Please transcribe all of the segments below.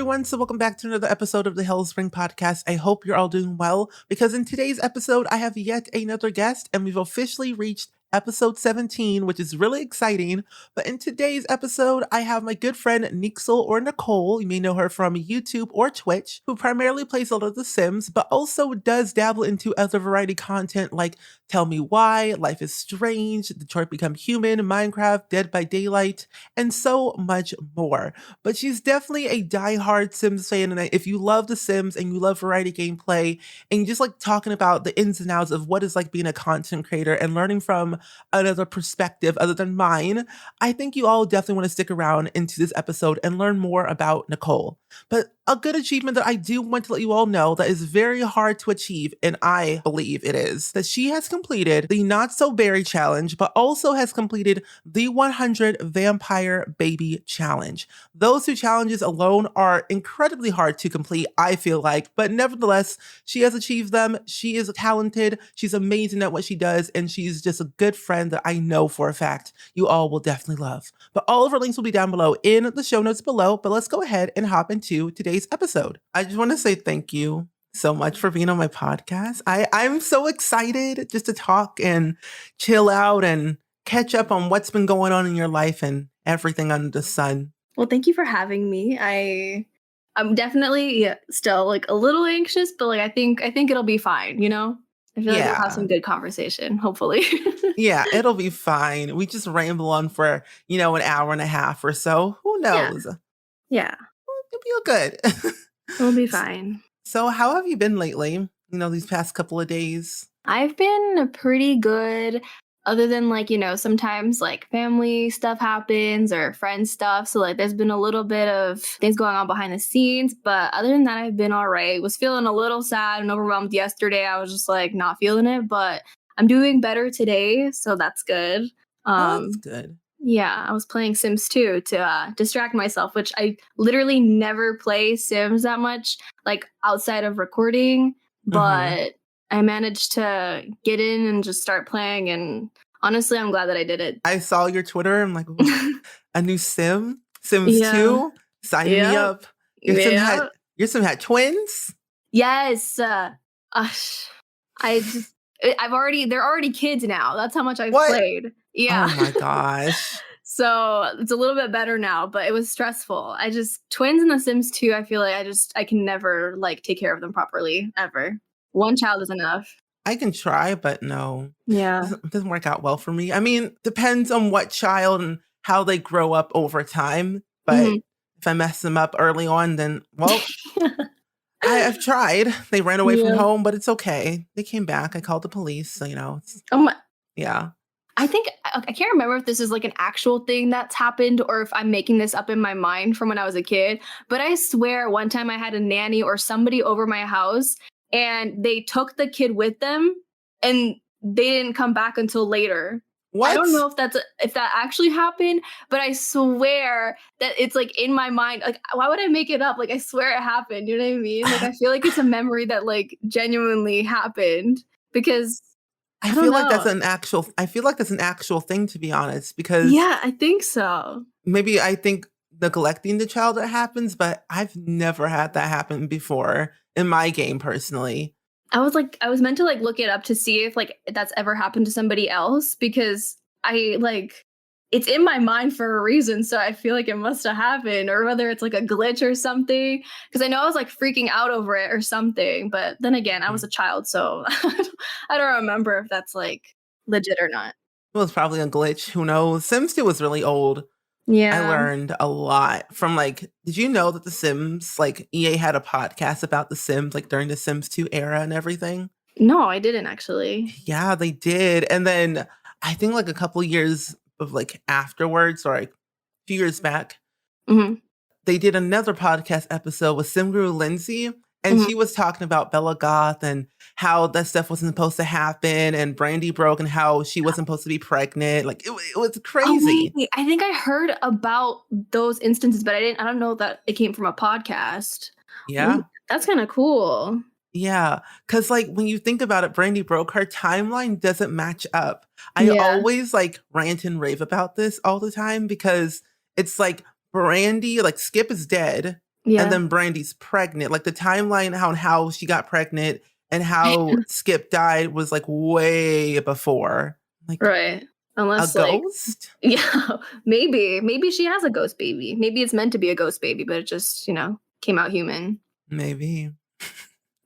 everyone. So welcome back to another episode of the Hellspring Podcast. I hope you're all doing well because in today's episode, I have yet another guest and we've officially reached episode 17, which is really exciting. But in today's episode, I have my good friend Neecxle or Nicole. You may know her from YouTube or Twitch, who primarily plays a lot of The Sims, but also does dabble into other variety content like Tell Me Why, Life is Strange, Detroit Become Human, Minecraft, Dead by Daylight, and so much more. But she's definitely a diehard Sims fan, and if you love The Sims and you love variety gameplay, and you just like talking about the ins and outs of what it's like being a content creator and learning from another perspective other than mine, I think you all definitely want to stick around into this episode and learn more about Nicole. But a good achievement that I do want to let you all know that is very hard to achieve, and I believe it is, that she has completed the Not So Berry Challenge, but also has completed the 100 Vampire Baby Challenge. Those two challenges alone are incredibly hard to complete, I feel like, but nevertheless, she has achieved them. She is talented, she's amazing at what she does, and she's just a good friend that I know for a fact you all will definitely love. But all of her links will be down below in the show notes below, but let's go ahead and hop into today's episode. I just want to say thank you so much for being on my podcast. I'm so excited just to talk and chill out and catch up on what's been going on in your life and everything under the sun. Well, thank you for having me. I'm definitely still like a little anxious, but like I think it'll be fine, you know? I feel like we'll have some good conversation, hopefully. Yeah, it'll be fine. We just ramble on for, an hour and a half or so. Who knows? Yeah. It'll be good. We'll be fine. So how have you been lately? These past couple of days? I've been pretty good, other than like, sometimes like family stuff happens or friend stuff. So like there's been a little bit of things going on behind the scenes. But other than that, I've been all right. Was feeling a little sad and overwhelmed yesterday. I was just like not feeling it, but I'm doing better today. So that's good. That's good. Yeah, I was playing Sims 2 to distract myself, which I literally never play Sims that much, like outside of recording. But I managed to get in and just start playing. And honestly, I'm glad that I did it. I saw your Twitter. I'm like, a new Sims 2? Sign me up. Your Sim had twins? Yes. They're already kids now. That's how much I've played. Yeah. Oh my gosh. So it's a little bit better now, but it was stressful. Twins in The Sims 2, I feel like I can never like take care of them properly, ever. One child is enough. I can try, but no. Yeah. It doesn't work out well for me. I mean, depends on what child and how they grow up over time. But if I mess them up early on, then, well, I've tried. They ran away from home, but it's okay. They came back. I called the police. So, yeah. I can't remember if this is like an actual thing that's happened or if I'm making this up in my mind from when I was a kid. But I swear one time I had a nanny or somebody over my house and they took the kid with them and they didn't come back until later. What? I don't know if that actually happened, but I swear that it's like in my mind. Like, why would I make it up? Like, I swear it happened. You know what I mean? Like, I feel like it's a memory that like genuinely happened because I feel like that's an actual thing, to be honest, because yeah, I think so. Maybe I think neglecting the child that happens, but I've never had that happen before in my game personally. I was meant to like look it up to see if like that's ever happened to somebody else because it's in my mind for a reason. So I feel like it must have happened, or whether it's like a glitch or something. Because I know I was like freaking out over it or something. But then again, I was a child, so I don't remember if that's like legit or not. Well, it's probably a glitch. Who knows? Sims 2 was really old. Yeah. I learned a lot from did you know that The Sims, EA had a podcast about The Sims, during the Sims 2 era and everything? No, I didn't actually. Yeah, they did. And then I think a couple years of afterwards, or a few years back, they did another podcast episode with Simguru Lindsay, and she was talking about Bella Goth and how that stuff wasn't supposed to happen, and Brandy broke and how she wasn't supposed to be pregnant. It was crazy. Oh, I think I heard about those instances, but I don't know that it came from a podcast. Yeah. Ooh, that's kind of cool. Yeah, because when you think about it, Brandy broke, her timeline doesn't match up. I always rant and rave about this all the time because it's Brandy, Skip is dead, and Yeah. then Brandy's pregnant. Like the timeline how she got pregnant and how Skip died was like way before. Like Right. a Unless like ghost? yeah, maybe she has a ghost baby. Maybe it's meant to be a ghost baby, but it just, came out human. Maybe.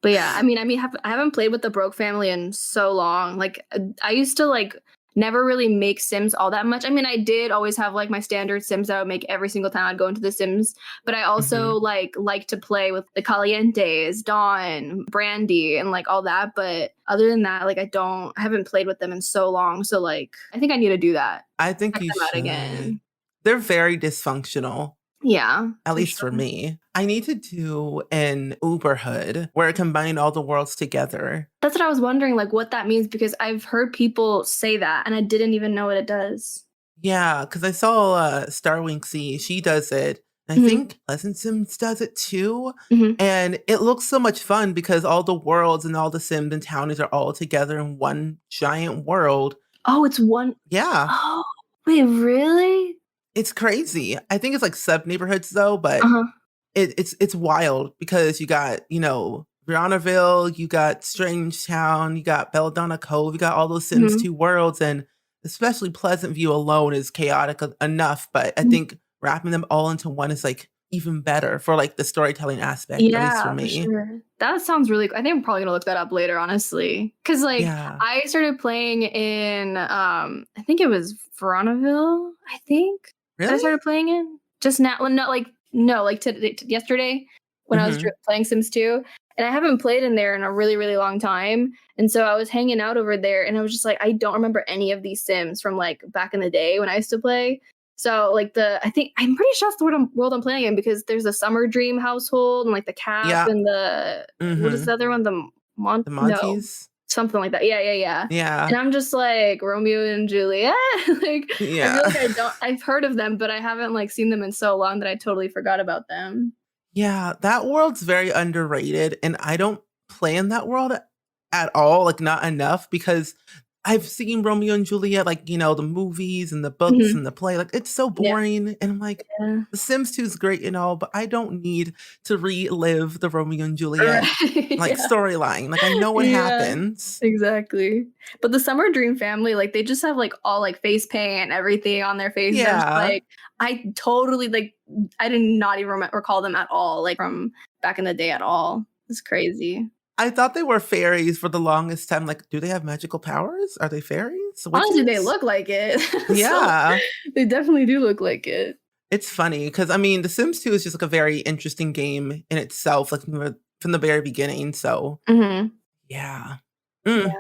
But yeah, I haven't played with the Broke family in so long. Like, I used to like never really make Sims all that much. I mean, I did always have like my standard Sims that I would make every single time I'd go into the Sims. But I also Mhm. like to play with the Calientes, Dawn, Brandy, and like all that. But other than that, like I haven't played with them in so long. So like, I think I need to do that. I think Check you them out should. again. They're very dysfunctional. Yeah, At for least sure. for me. I need to do an Uberhood where it combine all the worlds together. That's what I was wondering, like what that means because I've heard people say that and I didn't even know what it does. Yeah, because I saw Starwinksy, she does it. I Mhm, think Pleasant Sims does it too. mhm. And it looks so much fun because all the worlds and all the Sims and townies are all together in one giant world. Oh, it's one. Yeah, Oh, wait, really? it's crazy. I think it's like sub neighborhoods though, but Uh-huh. it's wild because you got, Brianaville, you got Strangetown, you got Belladonna Cove, you got all those Sims Mhm, 2 worlds, and especially Pleasant View alone is chaotic enough, but I mhm. think wrapping them all into one is, like, even better for, like, the storytelling aspect, at least for Yeah, for me. sure. That sounds really I think I'm probably gonna look that up later, honestly. Cause like, Yeah. I started playing in, I think it was Veronaville, I think, that I Really? started playing in just now well, not like no, like, yesterday when I was Mhm. playing Sims 2, and I haven't played in there in a really, really long time, and so I was hanging out over there, and I was just like, I don't remember any of these Sims from, like, back in the day when I used to play. So, like, I'm pretty sure that's the world I'm playing in because there's a Summer Dream household and, like, the cap Yeah. and the what is Mhm. the other one? The The no, Montes? something like that. Yeah, yeah, yeah. Yeah. And I'm just like, Romeo and Juliet? Like, I Yeah. feel like I've heard of them, but I haven't, like, seen them in so long that I totally forgot about them. Yeah, that world's very underrated, and I don't play in that world at all, like, not enough because I've seen Romeo and Juliet, like, the movies and the books Mhm. and the play, like, it's so Yeah, boring, and I'm like, yeah. The Sims 2 is great and all, but I don't need to relive the Romeo and Juliet, Right, like, yeah. storyline, like, I know what Yeah, happens. exactly. But the Summer Dream family, like, they just have, like, all, like, face paint and everything on their faces. I'm just Yeah. like, I totally, like, I did not even recall them at all, like, from back in the day at all. It's crazy. I thought they were fairies for the longest time, like, do they have magical powers? Are they fairies? Honestly, they Witches? look like it. So, Yeah. they definitely do look like it. It's funny because I mean, The Sims 2 is just, like, a very interesting game in itself, like, from the very beginning, so Mhm. yeah. Yeah. Mm,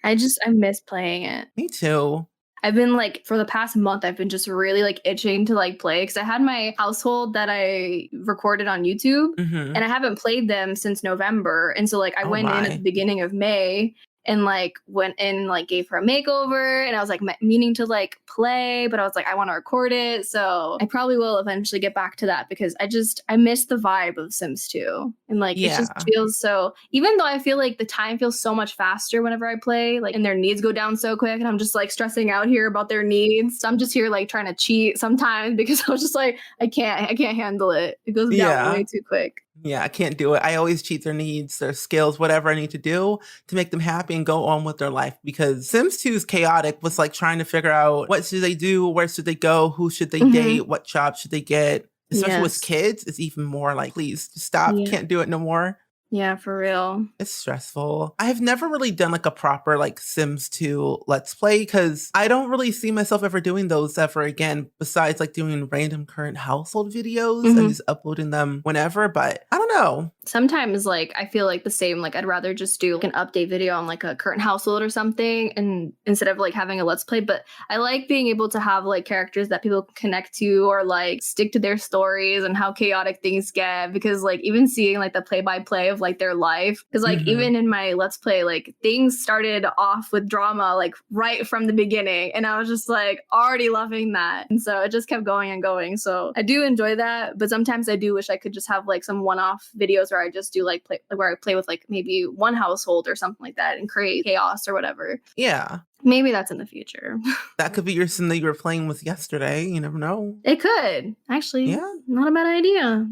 I miss playing it. me too. I've been like for the past month, I've been just really like itching to like play because I had my household that I recorded on YouTube and Mhm. I haven't played them since November. And so like I Oh went in at the my. beginning of May and like went in like gave her a makeover and I was like meaning to like play, but I was like, I want to record it. So I probably will eventually get back to that because I miss the vibe of Sims 2. And like it just Yeah. feels so even though I feel like the time feels so much faster whenever I play, like and their needs go down so quick and I'm just like stressing out here about their needs. So I'm just here like trying to cheat sometimes because I was just like, I can't handle it. It goes down way Yeah. too quick. Yeah, I can't do it. I always cheat their needs, their skills, whatever I need to do to make them happy and go on with their life because Sims 2 is chaotic was like trying to figure out what should they do, where should they go, who should they Mhm. date, what job should they get. Especially with Yes. kids, it's even more like, please just stop, Yeah. can't do it no more. Yeah, for real. It's stressful. I've never really done like a proper like Sims 2 Let's Play because I don't really see myself ever doing those ever again, besides like doing random current household videos and Mhm. just uploading them whenever. But I don't know. Sometimes like I feel like the same like I'd rather just do like an update video on like a current household or something and instead of like having a let's play but I like being able to have like characters that people can connect to or like stick to their stories and how chaotic things get because like even seeing like the play by play of like their life. Cause like Mhm. even in my Let's Play, like things started off with drama like right from the beginning. And I was just like already loving that. And so it just kept going and going. So I do enjoy that. But sometimes I do wish I could just have like some one-off videos where I just do like play where I play with like maybe one household or something like that and create chaos or whatever. Yeah. Maybe that's in the future. That could be your sim that you were playing with yesterday. You never know. It could. Actually, Yeah. not a bad idea.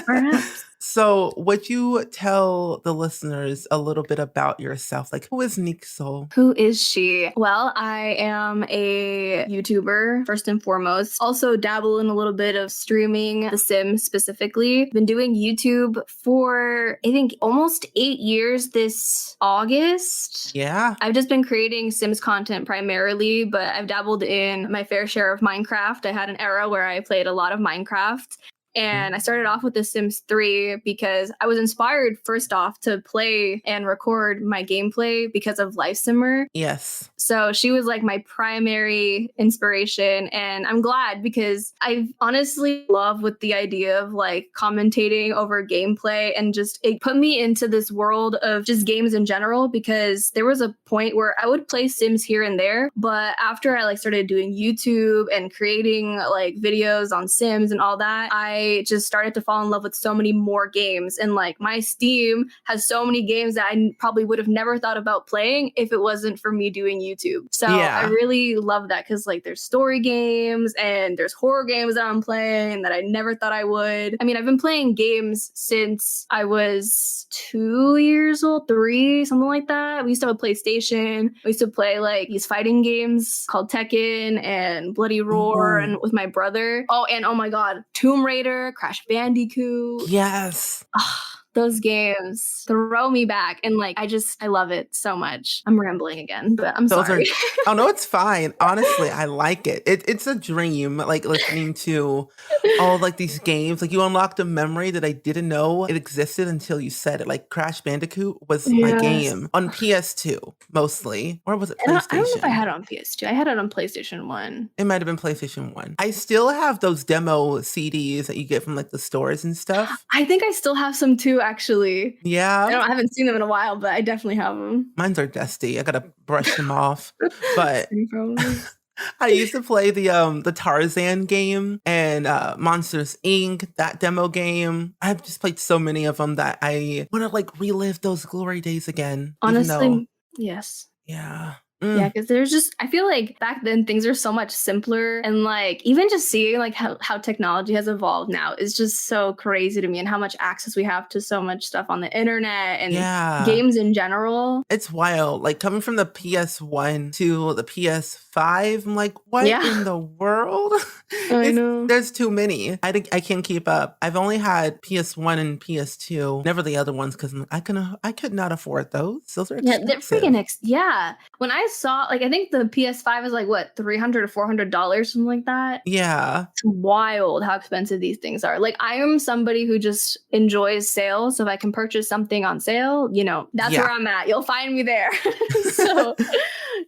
Perhaps. So, would you tell the listeners a little bit about yourself? Like, who is Neecxle? Who is she? Well, I am a YouTuber, first and foremost. Also dabble in a little bit of streaming The Sims specifically. Been doing YouTube for, I think, almost 8 years this August. Yeah. I've just been creating Sims content primarily, but I've dabbled in my fair share of Minecraft. I had an era where I played a lot of Minecraft. And I started off with The Sims 3 because I was inspired, first off, to play and record my gameplay because of Life Simmer. Yes. So she was like my primary inspiration. And I'm glad because I honestly love with the idea of like commentating over gameplay and just it put me into this world of just games in general because there was a point where I would play Sims here and there. But after I like started doing YouTube and creating like videos on Sims and all that, I just started to fall in love with so many more games. And like my Steam has so many games that I probably would have never thought about playing if it wasn't for me doing YouTube. So I Yeah. really love that because like there's story games and there's horror games that I'm playing that I never thought I would. I mean, I've been playing games since I was 2 years old, three, something like that. We used to have a PlayStation. We used to play like these fighting games called Tekken and Bloody Roar Ooh. and with my brother. Oh, and oh my God, Tomb Raider, Crash Bandicoot. Yes. Those games throw me back. And like, I love it so much. I'm rambling again, but I'm Those sorry. are oh no, it's fine. Honestly, I like it. It's a dream, like listening to all like these games. Like you unlocked a memory that I didn't know it existed until you said it. Like Crash Bandicoot was my Yes. game on PS2 mostly, or was it I don't know if I PlayStation? had it on PS2. I had it on PlayStation 1. It might have been PlayStation 1. I still have those demo CDs that you get from like the stores and stuff. I think I still have some too, actually. Yeah. I haven't seen them in a while, but I definitely have them. Mines are dusty. I gotta brush them off. But Same probably. I used to play the Tarzan game and Monsters Inc. That demo game. I've just played so many of them that I want to like relive those glory days again. Even though, Honestly, yes. yeah. Yeah, because there's just I feel like back then things are so much simpler and like even just seeing like how technology has evolved now is just so crazy to me and how much access we have to so much stuff on the internet and Yeah. games in general. It's wild. Like coming from the PS1 to the PS5, I'm like, what Yeah, in the world? I know. There's too many. I can't keep up. I've only had PS1 and PS2, never the other ones because I could not afford those. Those are Yeah, they're expensive. freaking yeah. When I saw like I think the PS5 is like what $300 or $400 something like that. Yeah. It's wild how expensive these things are. Like I am somebody who just enjoys sales. So if I can purchase something on sale, that's Yeah. where I'm at. You'll find me there. So,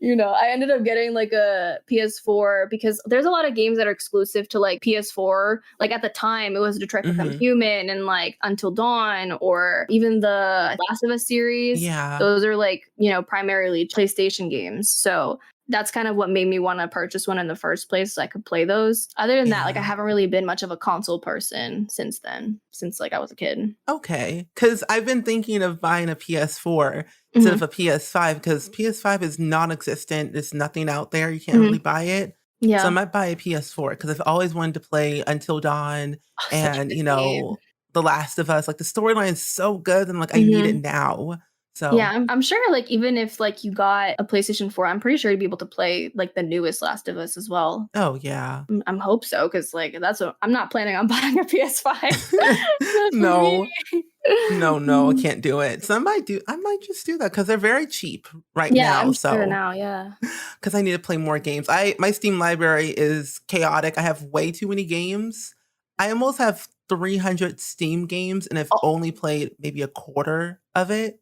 I ended up getting like a PS4 because there's a lot of games that are exclusive to like PS4. Like at the time, it was Detroit Become Mhm. Human and like Until Dawn or even the Last of Us series. Yeah. Those are like, primarily PlayStation games. So that's kind of what made me want to purchase one in the first place so I could play those. Other than that, like I Yeah. haven't really been much of a console person since then, since like I was a kid. Okay. Because I've been thinking of buying a PS4 instead of a PS5 because PS5 is non-existent. There's nothing out there. You can't really Mhm. buy it. So I Yeah. might buy a PS4 because I've always wanted to play Until Dawn Oh, such a and, good game. The Last of Us. Like the storyline is so good and like I need it Mhm. now. Yeah, So, I'm sure like even if like you got a PlayStation 4, I'm pretty sure you'd be able to play like the newest Last of Us as well. oh yeah. I'm hope so because like that's what I'm not planning on buying a PS5. Not for me. No. No, no, I Mm. can't do it. So I might just do that because they're very cheap right Yeah, now. I'm sure So now. Yeah. because I need to play more games. My Steam library is chaotic. I have way too many games. I almost have 300 Steam games and I've Oh, only played maybe a quarter of it.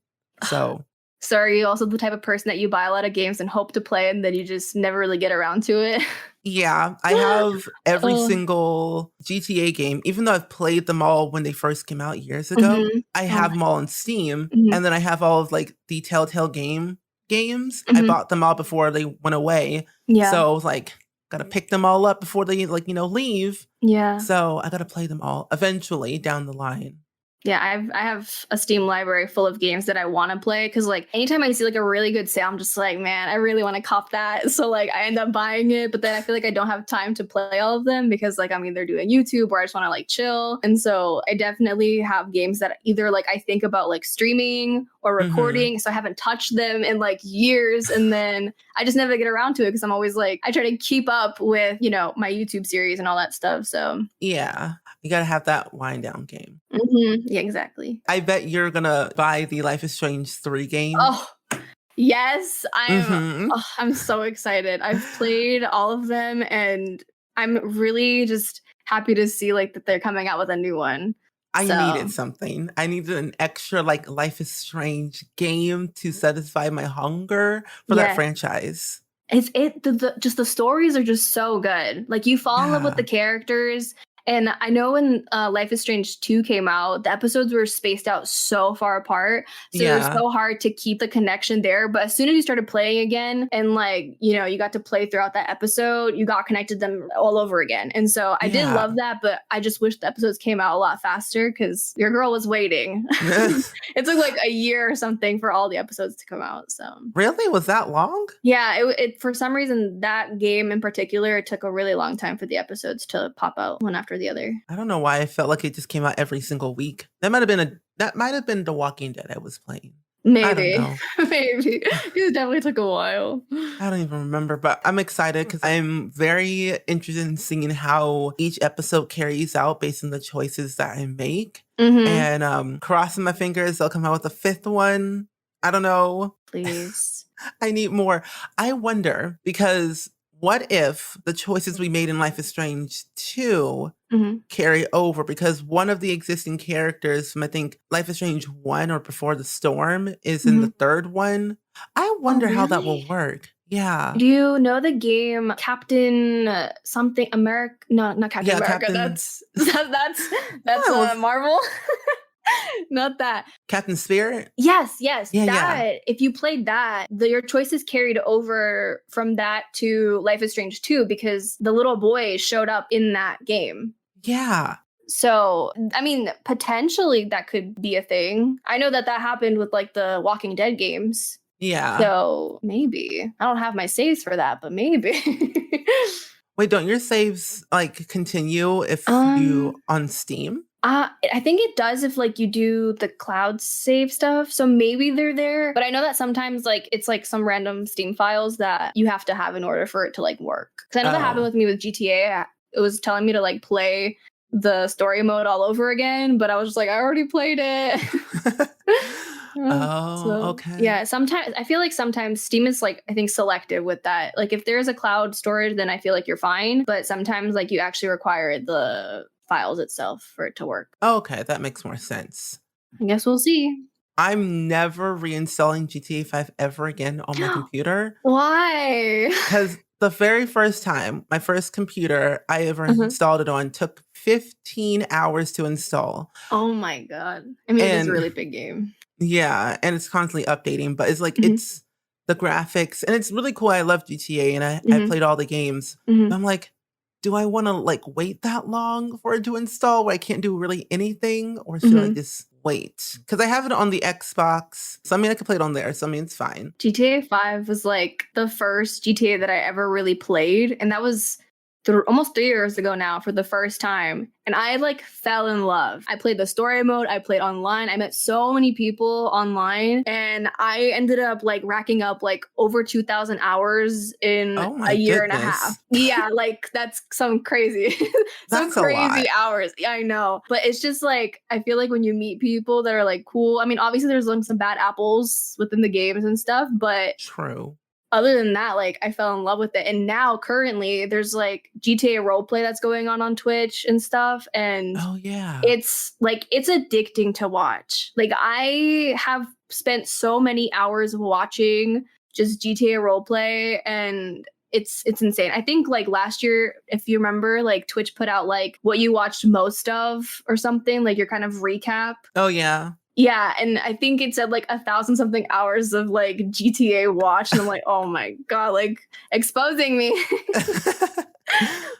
So So are you also the type of person that you buy a lot of games and hope to play and then you just never really get around to it? Yeah, I have every Oh, single GTA game, even though I've played them all when they first came out years ago. mhm. I Oh have my them all on Steam, mhm, and then I have all of like the Telltale games. I mhm. bought them all before they went away, Yeah, so I was like, gotta pick them all up before they leave. yeah. So I gotta play them all eventually down the line. Yeah, I have a Steam library full of games that I want to play because like anytime I see like a really good sale, I'm just like, man, I really want to cop that. So like I end up buying it, but then I feel like I don't have time to play all of them because like I'm either doing YouTube or I just want to like chill. And so I definitely have games that either like I think about like streaming or Mhm. recording. So I haven't touched them in like years. And then I just never get around to it because I'm always like, I try to keep up with, my YouTube series and all that stuff. So Yeah, you gotta have that wind down game. yeah, exactly. I bet you're gonna buy the Life is Strange 3 game. Oh, yes, Mhm. I'm so excited. I've played all of them and I'm really just happy to see like that they're coming out with a new one. I needed So, something. I needed an extra, like, Life is Strange game to satisfy my hunger for that yeah. franchise. It's it the just the stories are just so good. Like you fall in love with Yeah. the characters. And I know when Life is Strange 2 came out, the episodes were spaced out so far apart. So it was Yeah. so hard to keep the connection there. But as soon as you started playing again and like, you got to play throughout that episode, you got connected them all over again. And so I did Yeah. love that, but I just wish the episodes came out a lot faster because your girl was waiting. It took like a year or something for all the episodes to come out. So Really? Was that long? yeah, it for some reason that game in particular it took a really long time for the episodes to pop out one after the other. I don't know why I felt like it just came out every single week. That might have been The Walking Dead I was playing. I don't Maybe, know. maybe it definitely took a while. I don't even remember, but I'm excited because I'm very interested in seeing how each episode carries out based on the choices that I make. Hmm. And crossing my fingers, they'll come out with a fifth one. I don't know. Please. I need more. I wonder because what if the choices we made in Life is Strange 2 Hmm. carry over? Because one of the existing characters from I think Life is Strange 1 or Before the Storm is in the Hmm. third one. I Oh, wonder how that will really? work. Yeah. Do you know the game Captain something America? No, not Captain Yeah, America. Captain That's yeah, it was Marvel. Not that. Captain Spirit. Yes, yes, Yeah, yeah. that if you played that, your choices carried over from that to Life is Strange 2 because the little boy showed up in that game. Yeah. So, I mean, potentially that could be a thing. I know that that happened with like the Walking Dead games. Yeah. So, maybe. I don't have my saves for that, but maybe. Wait, don't your saves, like, continue if you um on Steam? I think it does if like you do the cloud save stuff. So maybe they're there. But I know that sometimes like it's like some random Steam files that you have to have in order for it to like work. Because I know that happened Oh. with me with GTA. It was telling me to like play the story mode all over again, but I was just like, I already played it. Oh, So okay. yeah, sometimes I feel like sometimes Steam is like I think selective with that. Like if there's a cloud storage, then I feel like you're fine. But sometimes like you actually require the files itself for it to work. Okay, that makes more sense. I guess we'll see. I'm never reinstalling GTA 5 ever again on my computer Why? because the very first time, my first computer I ever Mhm. installed it on took 15 hours to install. Oh my god. I mean, it is a And really big game. yeah, and it's constantly updating, but it's like Mhm, it's the graphics and it's really cool. I love GTA and I mhm, played all the games. But mhm, I'm like, do I want to like wait that long for it to install where I can't do really anything? Or should I mhm. just wait? Because I have it on the Xbox. So I mean I can play it on there. So I mean it's fine. GTA 5 was like the first GTA that I ever really played, and that was almost 3 years ago now for the first time. And I like fell in love. I played the story mode, I played online, I met so many people online, and I ended up like racking up like over 2,000 hours in Oh a my year and a half. goodness. Yeah, like that's some crazy, some That's a lot. crazy hours. Yeah, I know. But it's just like, I feel like when you meet people that are like cool, I mean, obviously there's like some bad apples within the games and stuff, but True. other than that, like I fell in love with it. And now currently there's like GTA roleplay that's going on Twitch and stuff. And Oh yeah. it's like, it's addicting to watch. Like I have spent so many hours watching just GTA roleplay, and it's insane. I think like last year, if you remember, like Twitch put out like what you watched most of or something, like your kind of recap. Oh, yeah. Yeah, and I think it said like 1,000 something hours of like GTA watch, and I'm like, oh my god, like exposing me.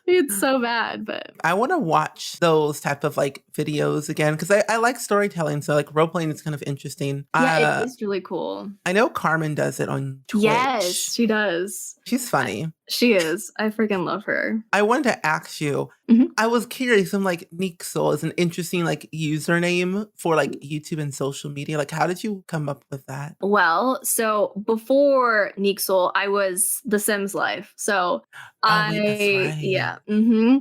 It's so bad, but I want to watch those type of like videos again because I like storytelling. So like role playing is kind of interesting. yeah, it is really cool. I know Carmen does it on Twitch. Yes, she does. She's funny. She is. I freaking love her. I wanted to ask you, I was curious. I'm like, Neecxle is an interesting like username for like YouTube and social media. Like, how did you come up with that? Well, so before Neecxle, I was The Sims Life. So yeah.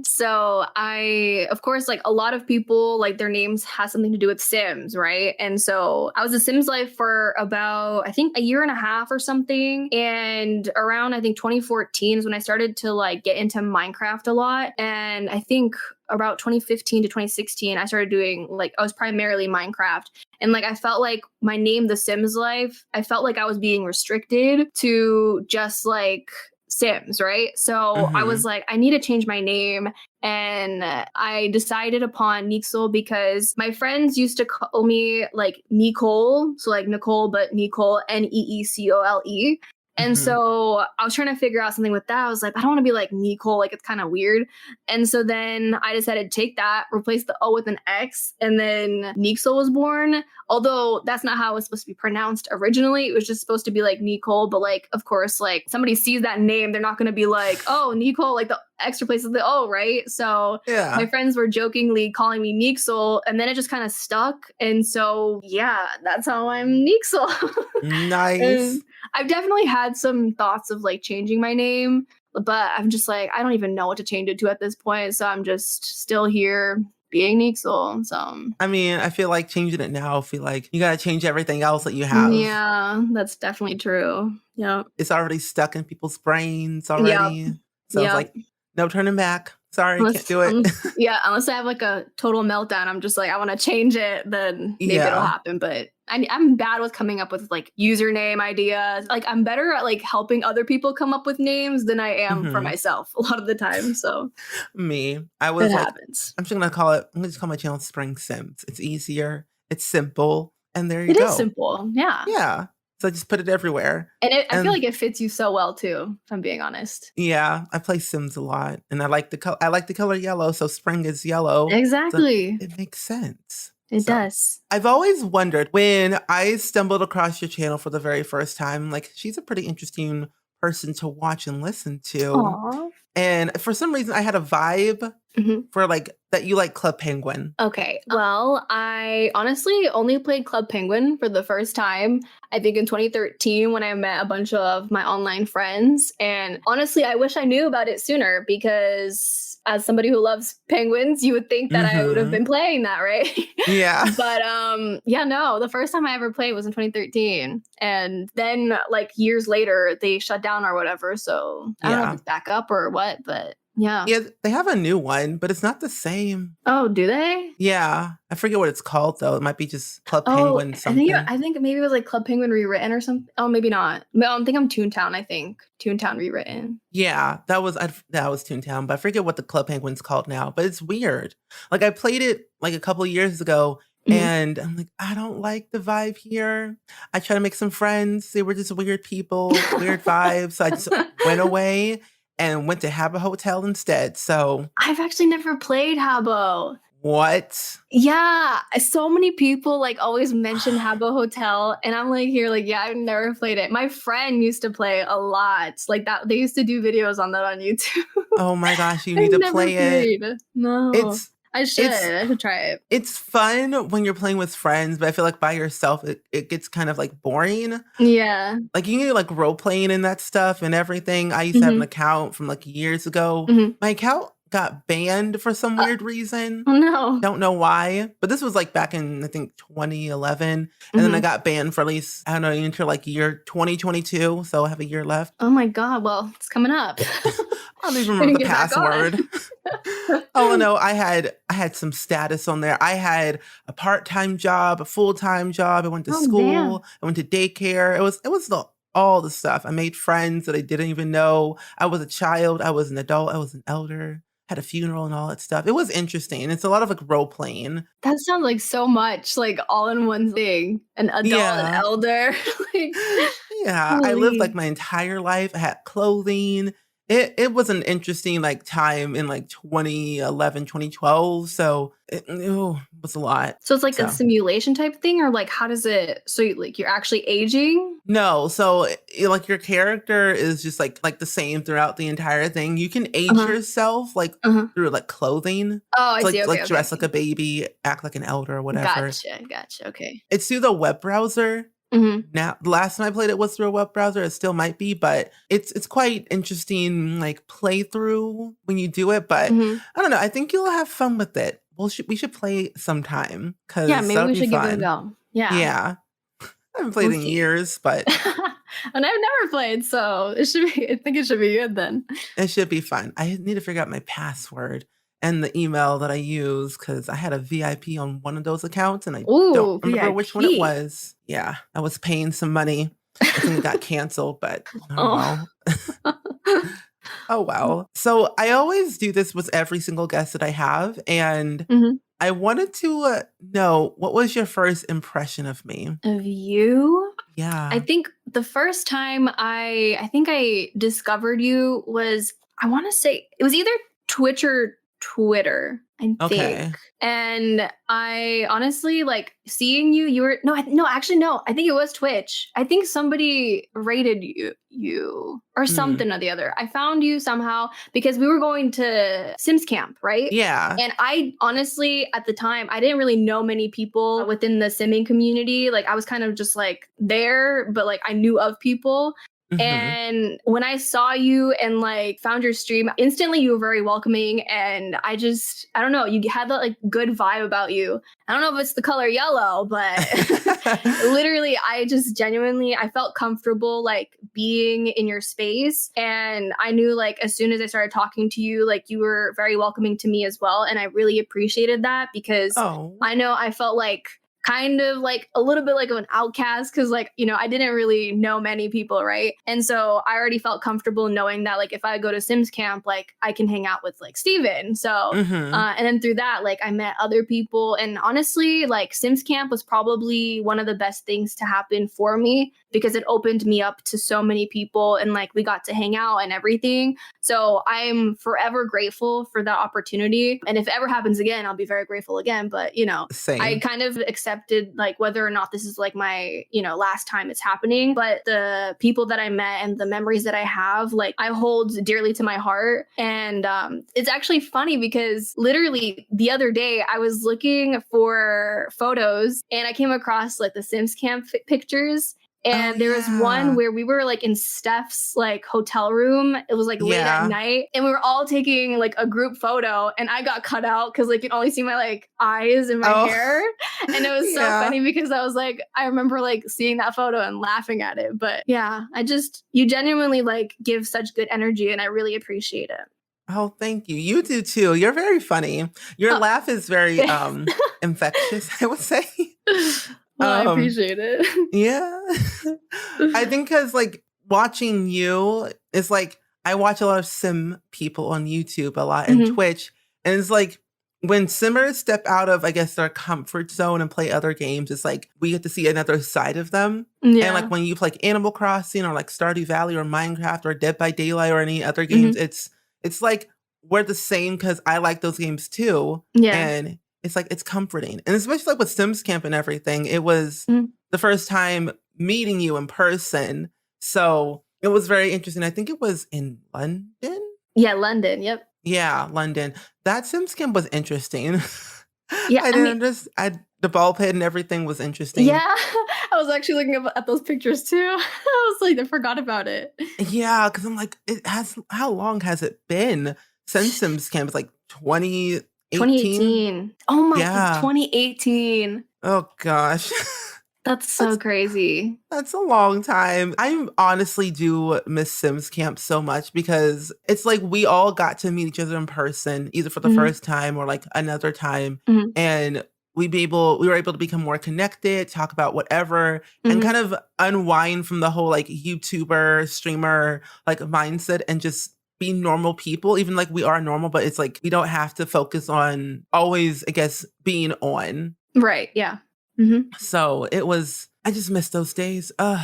So I, of course, like a lot of people, like their names has something to do with Sims, right? And so I was a Sims Life for about, I think, a year and a half or something. And around, I think 2014 is when I started to like get into Minecraft a lot. And I think about 2015 to 2016, I started doing like, I was primarily Minecraft. And like, I felt like my name, The Sims Life, I felt like I was being restricted to just like Sims, right? So I was like, I need to change my name. And I decided upon Neecxle because my friends used to call me like Neecxle. So like Nicole, but Neecxle, Neecole. And so I was trying to figure out something with that. I was like, I don't want to be like Neecxle, like it's kind of weird. And so then I decided to take that, replace the O with an X, and then Neecxle was born. Although that's not how it was supposed to be pronounced originally. It was just supposed to be like Neecxle, but like, of course, like somebody sees that name, they're not going to be like, oh, Neecxle, like the X replaces the O, right? So my friends were jokingly calling me Neecxle, and then it just kind of stuck. And so, yeah, that's how I'm Neecxle. Nice. And I've definitely had some thoughts of like changing my name, but I'm just like, I don't even know what to change it to at this point. So I'm just still here being Neecxle. So I mean, I feel like changing it now, I feel like you got to change everything else that you have. Yeah, that's definitely true. Yeah. It's already stuck in people's brains already. Yep. So it's like, no turning back. Sorry, can't do it. Unless I have like a total meltdown, I'm just like, I want to change it, then maybe it'll happen. But I'm bad with coming up with like username ideas. Like I'm better at like helping other people come up with names than I am for myself a lot of the time. So I was like, happens. I'm just gonna call my channel SpringSims. It's easier, it's simple, and there you go. It is simple, yeah. Yeah. So I just put it everywhere. And I feel like it fits you so well too, if I'm being honest. Yeah, I play Sims a lot, and I like the color yellow, so spring is yellow. Exactly. So it makes sense. It does. I've always wondered when I stumbled across your channel for the very first time, like she's a pretty interesting person to watch and listen to. Aww. And for some reason, I had a vibe for like that you like Club Penguin. Okay. Well, I honestly only played Club Penguin for the first time, I think in 2013 when I met a bunch of my online friends. And honestly, I wish I knew about it sooner because as somebody who loves penguins, you would think that I would have been playing that, right? Yeah. But no, the first time I ever played was in 2013. And then like years later, they shut down or whatever. So I don't know if it's back up or what, but yeah. Yeah, they have a new one, but it's not the same. Oh, do they? Yeah. I forget what it's called though. It might be just Club Penguin something. I think maybe it was like Club Penguin rewritten or something. Oh, maybe not. I think I'm Toontown, I think. Toontown rewritten. Yeah, that was Toontown, but I forget what the Club Penguin's called now, but it's weird. Like I played it like a couple of years ago and I'm like, I don't like the vibe here. I tried to make some friends. They were just weird people, weird vibes. So I just went away and went to Habbo Hotel instead. So I've actually never played Habbo. What? Yeah, so many people like always mention Habbo Hotel, and I'm like here, like yeah, I've never played it. My friend used to play a lot, like that. They used to do videos on that on YouTube. Oh my gosh, you need to play it. No, I should try it. It's fun when you're playing with friends, but I feel like by yourself, it gets kind of like boring. Yeah, like you need like role playing and that stuff and everything. I used to have an account from like years ago. My account got banned for some weird reason. Oh no. Don't know why. But this was like back in I think 2011. And then I got banned for at least, I don't know, until like year 2022. So I have a year left. Oh my God. Well, it's coming up. I don't even remember Couldn't the get back on. password. Oh no, I had some status on there. I had a part-time job, a full-time job. I went to Oh, damn. school. I went to daycare. It was all the stuff. I made friends that I didn't even know. I was a child. I was an adult. I was an elder. Had a funeral and all that stuff. It was interesting. It's a lot of like role playing. That sounds like so much, like, all in one thing. An adult, an Yeah. elder, like, Yeah, I lived, like, holy. my entire life, I had clothing. It was an interesting, like, time in, like, 2011, 2012. So it was a lot. So it's like a So simulation type thing, or, like, how does it so you like, you're actually aging? no, so, like, your character is just, like, the same throughout the entire thing. You can age Uh-huh, yourself, like, uh-huh. through, like, clothing. Oh, I So, see, okay, like, okay, dress like okay. a baby, act like an elder or whatever. Gotcha, gotcha, okay. It's through the web browser. Mhm, Now, the last time I played it was through a web browser. It still might be, but it's quite interesting, like playthrough when you do it. But mhm. I don't know. I think you'll have fun with it. We should play sometime Yeah, because that maybe would we be should give it a fun. go. Yeah, Yeah, I haven't played we'll in see. years, but And I've never played, so it should be I think it should be good then. it should be fun. I need to figure out my password and the email that I use because I had a VIP on one of those accounts and I don't Ooh, remember which one it VIP. was. Yeah, I was paying some money. I think it got canceled, but oh Oh. well. Oh, wow. So I always do this with every single guest that I have, and Mhm. I wanted to know what was your first impression of me? Of you? I Yeah. think the first time I think I discovered you was I wanna say it was either Twitch or Twitter, I think. Okay. And I honestly, like, seeing you, you were no, actually, no, I think it was Twitch. I think somebody rated you or Hmm. something or the other. I found you somehow because we were going to Sims camp, right? Yeah. And I honestly, at the time, I didn't really know many people within the simming community. Like, I was kind of just like there, but like I knew of people. Hmm. And when I saw you and like found your stream, instantly you were very welcoming. And I don't know, you had that like good vibe about you. I don't know if it's the color yellow, but literally, I just genuinely, I felt comfortable like being in your space. And I knew like as soon as I started talking to you, like you were very welcoming to me as well. And I really appreciated that because Oh. I know I felt like kind of like a little bit like of an outcast because like I didn't really know many people, right? And so I already felt comfortable knowing that like if I go to Sims camp, like I can hang out with like Steven. So Hmm. and then through that, like I met other people. And honestly, like Sims Camp was probably one of the best things to happen for me because it opened me up to so many people and like we got to hang out and everything. So I'm forever grateful for that opportunity. And if it ever happens again, I'll be very grateful again. But, I Same. kind of accepted like whether or not this is like my, last time it's happening. But the people that I met and the memories that I have, like I hold dearly to my heart. And it's actually funny because literally the other day I was looking for photos and I came across like the Sims Camp pictures. Oh And there was one yeah. where we were like in Steph's like hotel room. It was like late at Yeah. night and we were all taking like a group photo and I got cut out because like you can only see my like eyes and my Oh hair. And it was so yeah. funny because I was like, I remember like seeing that photo and laughing at it. But yeah, you genuinely like give such good energy and I really appreciate it. Oh, thank you. You do too. You're very funny. Your Oh, laugh is very thanks. infectious, I would say. Well, I Um appreciate it. Yeah. I think because like watching you is like I watch a lot of sim people on YouTube a lot and Mhm. Twitch. And it's like when simmers step out of, I guess, their comfort zone and play other games, it's like we get to see another side of them. And like Yeah. when you play like Animal Crossing or like Stardew Valley or Minecraft or Dead by Daylight or any other games, Mhm. it's like we're the same because I like those games too. Yeah. And it's like it's comforting. And especially like with Sims Camp and everything, it was Mhm. the first time meeting you in person. So it was very interesting. I think it was in London. Yeah, London. Yep. Yeah, London. That Sims camp was interesting. Yeah, I I didn't mean, the ball pit and everything was yeah, interesting. I was actually looking at those pictures too. I was like, I forgot about it. Yeah, because I'm like, it has how long has it been since Sims camp? It's like 2018? 2018. Oh my, it's Yeah. 2018. Oh gosh. That's so That's crazy. That's a long time. I honestly do miss Sims Camp so much because it's like we all got to meet each other in person, either for the Mhm, first time or like another time. mhm, And we were able to become more connected, talk about whatever, and mhm. kind of unwind from the whole like YouTuber, streamer like mindset and just be normal people, even like we are normal, but it's like we don't have to focus on always, I guess, being on. Right, yeah. Mhm. So it was I just miss those days. Yeah,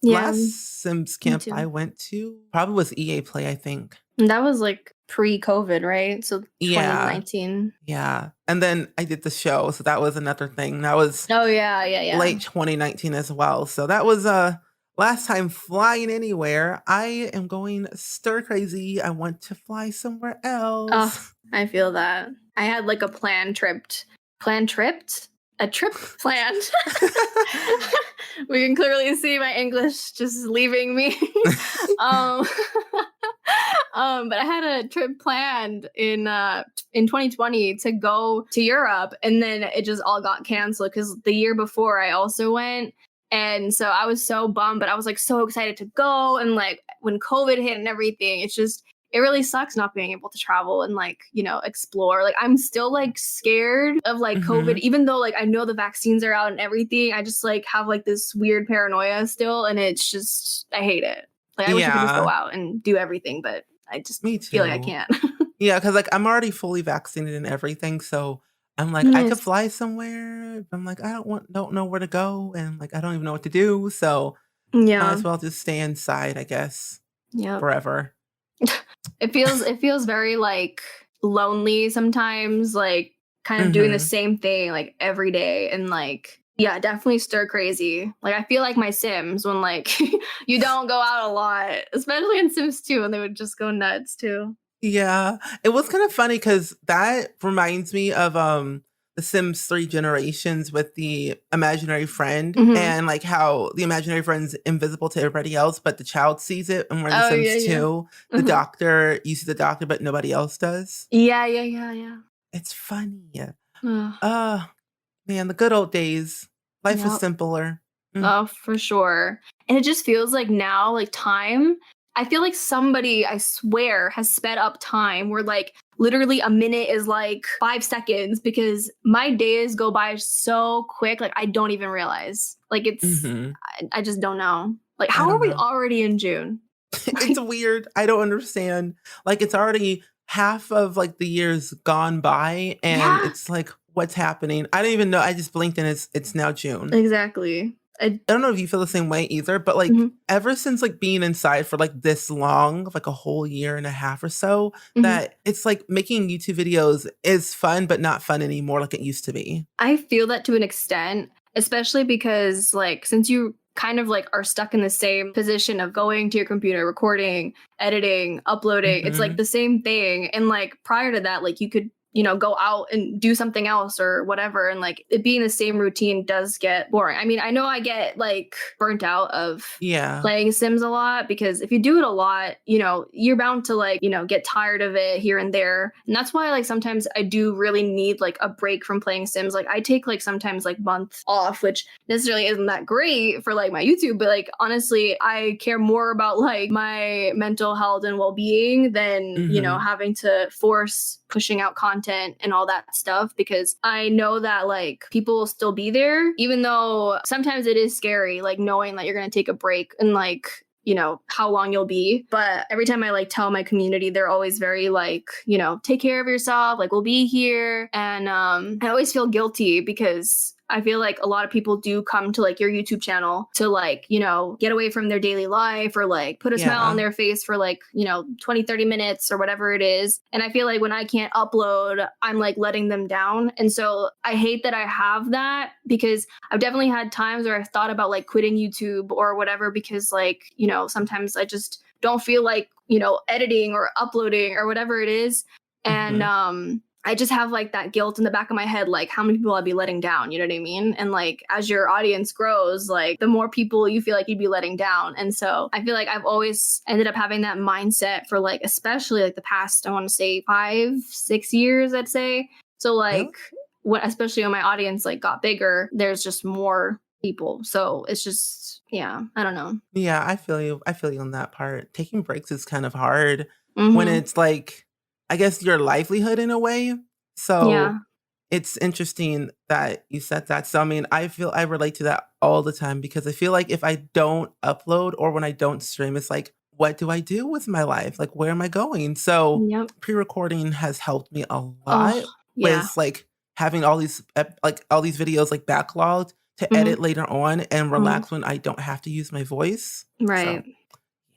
Last Sims me camp I too. went to probably was EA Play, I think. And that was, like, pre-COVID, right? So Yeah, 2019. yeah. And then I did the show, so that was another thing. That was Oh, yeah, yeah, yeah. late 2019 as well. So that was last time flying anywhere. I am going stir crazy. I want to fly somewhere Oh, else. I feel that. I had, like, a plan tripped? A trip planned. We can clearly see my English just leaving me. Um, but I had a trip planned in 2020 to go to Europe, and then it just all got canceled because the year before I also went, and so I was so bummed, but I was like so excited to go, and like when COVID hit and everything, it really sucks not being able to travel and like, explore. Like I'm still like scared of like COVID, Mhm. even though like I know the vaccines are out and everything. I just like have like this weird paranoia still, and it's just I hate it. Like I wish I could just go Yeah, out and do everything, but I just me feel like I too. can't. Yeah, because like, I'm already fully vaccinated and everything, so I'm like, I could Nice. fly somewhere, but I'm like, I don't know where to go, and, like, I don't even know what to do, so might Yeah. as well just stay inside, I guess, Yep. forever. It feels very like lonely sometimes, like kind of doing the Mhm. same thing like every day, and like yeah, definitely stir crazy. Like I feel like my Sims when like you don't go out a lot, especially in Sims 2 and they would just go nuts too. Yeah, it was kind of funny because that reminds me of, The Sims 3 Generations with the imaginary friend Mhm. and, like, how the imaginary friend's invisible to everybody else, but the child sees it, and we're in The Oh yeah, Sims yeah. 2, Mhm. you see the doctor, but nobody else does. Yeah, yeah, yeah, yeah. It's funny. Ugh, Ah, man, the good old days. Life was yep. simpler. Mm, Oh, for sure. And it just feels like now, like time, I feel like somebody, I swear, has sped up time where like literally a minute is like 5 seconds because my days go by so quick. Like I don't even realize. Like mhm. I just don't know. Like, I how are don't we know. already in June? It's Like, weird. I don't understand. Like, it's already half of, like, the years gone by, and yeah, it's like, what's happening? I don't even know. I just blinked and it's now June. exactly. I don't know if you feel the same way either, but, like, Mhm, ever since, like, being inside for, like, this long, like, a whole year and a half or so, mhm. that it's like making YouTube videos is fun, but not fun anymore like it used to be. I feel that to an extent, especially because like since you kind of like are stuck in the same position of going to your computer, recording, editing, uploading, it's like Mhm. the same thing. And like prior to that, like you could, go out and do something else or whatever. And like it being the same routine does get boring. I mean, I know I get like burnt out of Yeah. playing Sims a lot because if you do it a lot, you're bound to like, get tired of it here and there. And that's why like sometimes I do really need like a break from playing Sims. Like I take like sometimes like month off, which necessarily isn't that great for like my YouTube, but like honestly, I care more about like my mental health and well-being than, Mhm. having to force pushing out content and all that stuff because I know that like people will still be there even though sometimes it is scary like knowing that you're going to take a break and like how long you'll be, but every time I like tell my community they're always very like take care of yourself, like we'll be here. And I always feel guilty because I feel like a lot of people do come to like your YouTube channel to like, get away from their daily life or like put a smile on Yeah. their face for like, 20, 30 minutes or whatever it is. And I feel like when I can't upload, I'm like letting them down. And so I hate that I have that because I've definitely had times where I've thought about like quitting YouTube or whatever because like, sometimes I just don't feel like, editing or uploading or whatever it is. And Mhm. I just have like that guilt in the back of my head, like how many people I'd be letting down, you know what I mean? And like as your audience grows, like the more people you feel like you'd be letting down. And so I feel like I've always ended up having that mindset for like, especially like the past, I want to say 5, 6 years, I'd say. So Really? like when especially when my audience like got bigger, there's just more, people. So it's just, yeah, I don't know. Yeah, I feel you. I feel you on that part. Taking breaks is kind of hard when Hmm. it's like, I guess, your livelihood in a way. So Yeah. it's interesting that you said that. So, I mean, I feel I relate to that all the time because I feel like if I don't upload or when I don't stream, it's like, what do I do with my life? Like, where am I going? So, Yep. pre-recording has helped me a Oh, lot yeah. with like having all these like all these videos like backlogged to edit Hmm. later on and Hmm. relax when I don't have to use my voice. So, Right.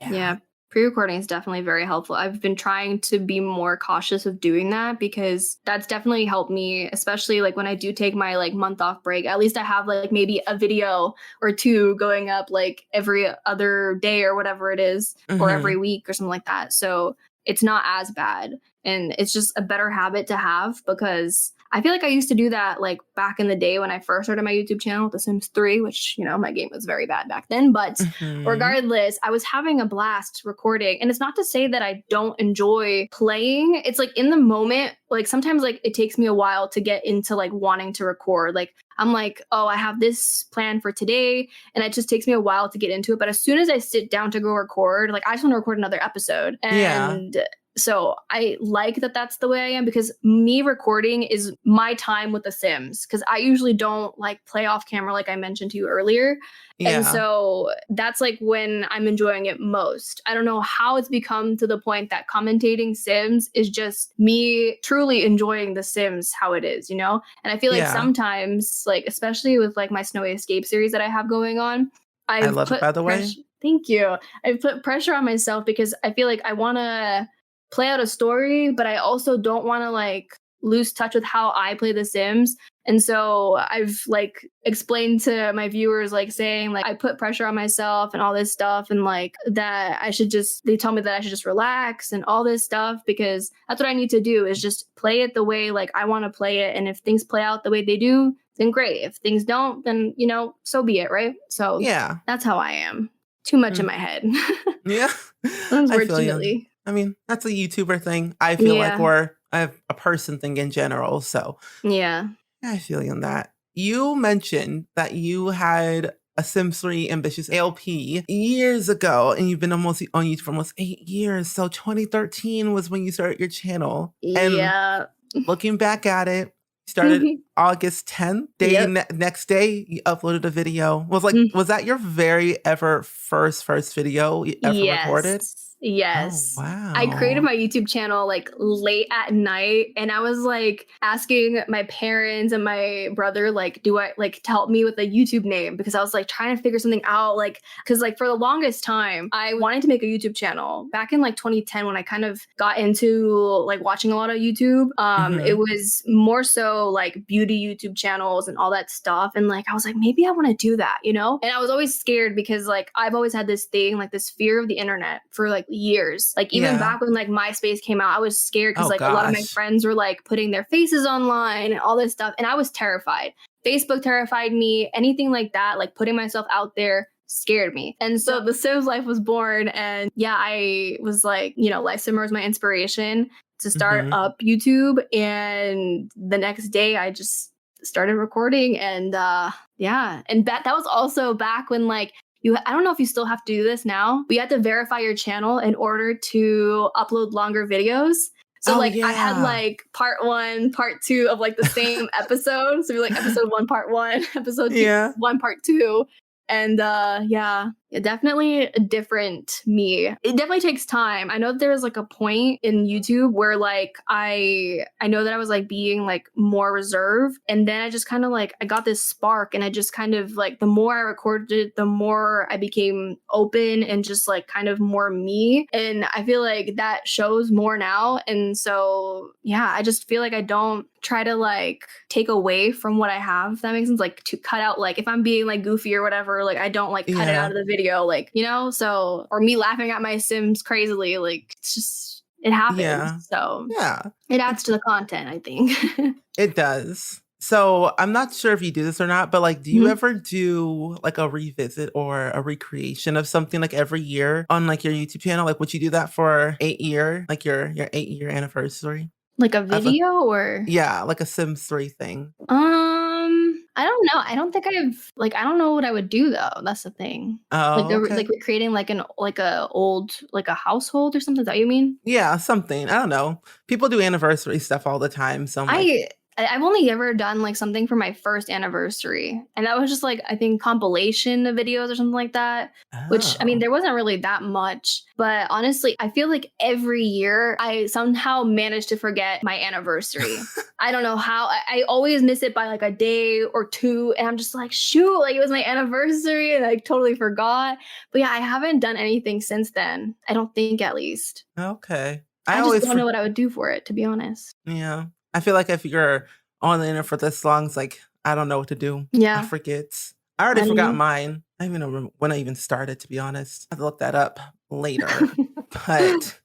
yeah. Yeah, pre-recording is definitely very helpful. I've been trying to be more cautious of doing that because that's definitely helped me, especially like when I do take my like month off break. At least I have like maybe a video or two going up like every other day or whatever it is, or every Mhm. week or something like that. So it's not as bad. And it's just a better habit to have because I feel like I used to do that like back in the day when I first started my YouTube channel, The Sims 3, which, my game was very bad back then. But Mhm. regardless, I was having a blast recording. And it's not to say that I don't enjoy playing. It's like in the moment, like sometimes like it takes me a while to get into like wanting to record. Like I'm like, oh, I have this plan for today. And it just takes me a while to get into it. But as soon as I sit down to go record, like I just want to record another episode. Yeah. And so I like that that's the way I am because me recording is my time with The Sims because I usually don't like play off camera like I mentioned to you earlier. And Yeah. so that's like when I'm enjoying it most. I don't know how it's become to the point that commentating Sims is just me truly enjoying The Sims how it is, you know? And I feel like Yeah. sometimes, like, especially with like my Snowy Escape series that I have going on, I I've love it, put by the way. pressure. Thank you. I've put pressure on myself because I feel like I want to play out a story, but I also don't want to like lose touch with how I play The Sims. And so I've like explained to my viewers, like saying like I put pressure on myself and all this stuff, and like that I should just, they tell me that I should just relax and all this stuff because that's what I need to do is just play it the way like I want to play it. And if things play out the way they do, then great. If things don't, then, so be it. Right. So Yeah. that's how I am. Too much in Mm. my head, Yeah. I feel you. unfortunately. I mean, that's a YouTuber thing, I feel like, Yeah. or a person thing in general, so Yeah. yeah, I feel you on that. You mentioned that you had a Sims 3 Ambitious ALP years ago, and you've been almost on YouTube for almost 8 years, so 2013 was when you started your channel, and Yeah. looking back at it, started August 10th, Yep. next day, you uploaded a video. Mm. Was that your very ever first video you ever recorded? Yes. Oh, Yes. I created wow. my YouTube channel like late at night and I was like asking my parents and my brother like do I like to help me with a YouTube name because I was like trying to figure something out like cuz like for the longest time I wanted to make a YouTube channel. Back in like 2010 when I kind of got into like watching a lot of YouTube, it Mhm. was more so like beauty YouTube channels and all that stuff and like I was like maybe I want to do that, you know? And I was always scared because like I've always had this thing like this fear of the internet for like years. Like even Yeah. back when like MySpace came out, I was scared because Oh like a lot of my gosh. friends were like putting their faces online and all this stuff. And I was terrified. Facebook terrified me. Anything like that, like putting myself out there scared me. And so The Sims Life was born. And yeah, I was like, Life Simmer was my inspiration to start Mhm. up YouTube. And the next day I just started recording and yeah. And that was also back when like I don't know if you still have to do this now, but you have to verify your channel in order to upload longer videos. So Oh, like I had yeah. like part one, part two of like the same episode. So it'd be like episode one, part one, episode two, Yeah. one, part two. And yeah, definitely a different me. It definitely takes time. I know that there's like a point in YouTube where like I know that I was like being like more reserved and then I just kind of like I got this spark and I just kind of like the more I recorded it, the more I became open and just like kind of more me. And I feel like that shows more now. And so yeah, I just feel like I don't try to like take away from what I have, if that makes sense. Like to cut out like if I'm being like goofy or whatever, like I don't like cut it out Yeah. of the video, like, so or me laughing at my Sims crazily, like it's just it happens. Yeah. So Yeah. it adds It's to the content, I think. it does. So, I'm not sure if you do this or not, but, like, do you Mhm. ever do, like, a revisit or a recreation of something, like, every year on, like, your YouTube channel? Like, would you do that for 8 year like, your 8-year anniversary Like a of a video or yeah, like a Sims 3 thing? I don't know. I don't think I've like, I don't know what I would do though. That's the thing. Oh, Like okay. recreating like a old like a household or something. Is that what you mean? Yeah, something. I don't know. People do anniversary stuff all the time, so I'm like, I've only ever done like something for my first anniversary, and that was just like I think compilation of videos or something like that. Which I mean, oh. there wasn't really that much, but honestly, I feel like every year I somehow manage to forget my anniversary. I don't know how. I always miss it by like a day or two, and I'm just like, shoot, like it was my anniversary, and I totally forgot. But yeah, I haven't done anything since then. I don't think, at least. Okay. I I just always don't know what I would do for it, to be honest. yeah. I feel like if you're on the internet for this long, it's like, I don't know what to do. I Yeah, forget. I already I forgot mean. mine. I don't even know when I even started, to be honest. I have to look that up later. But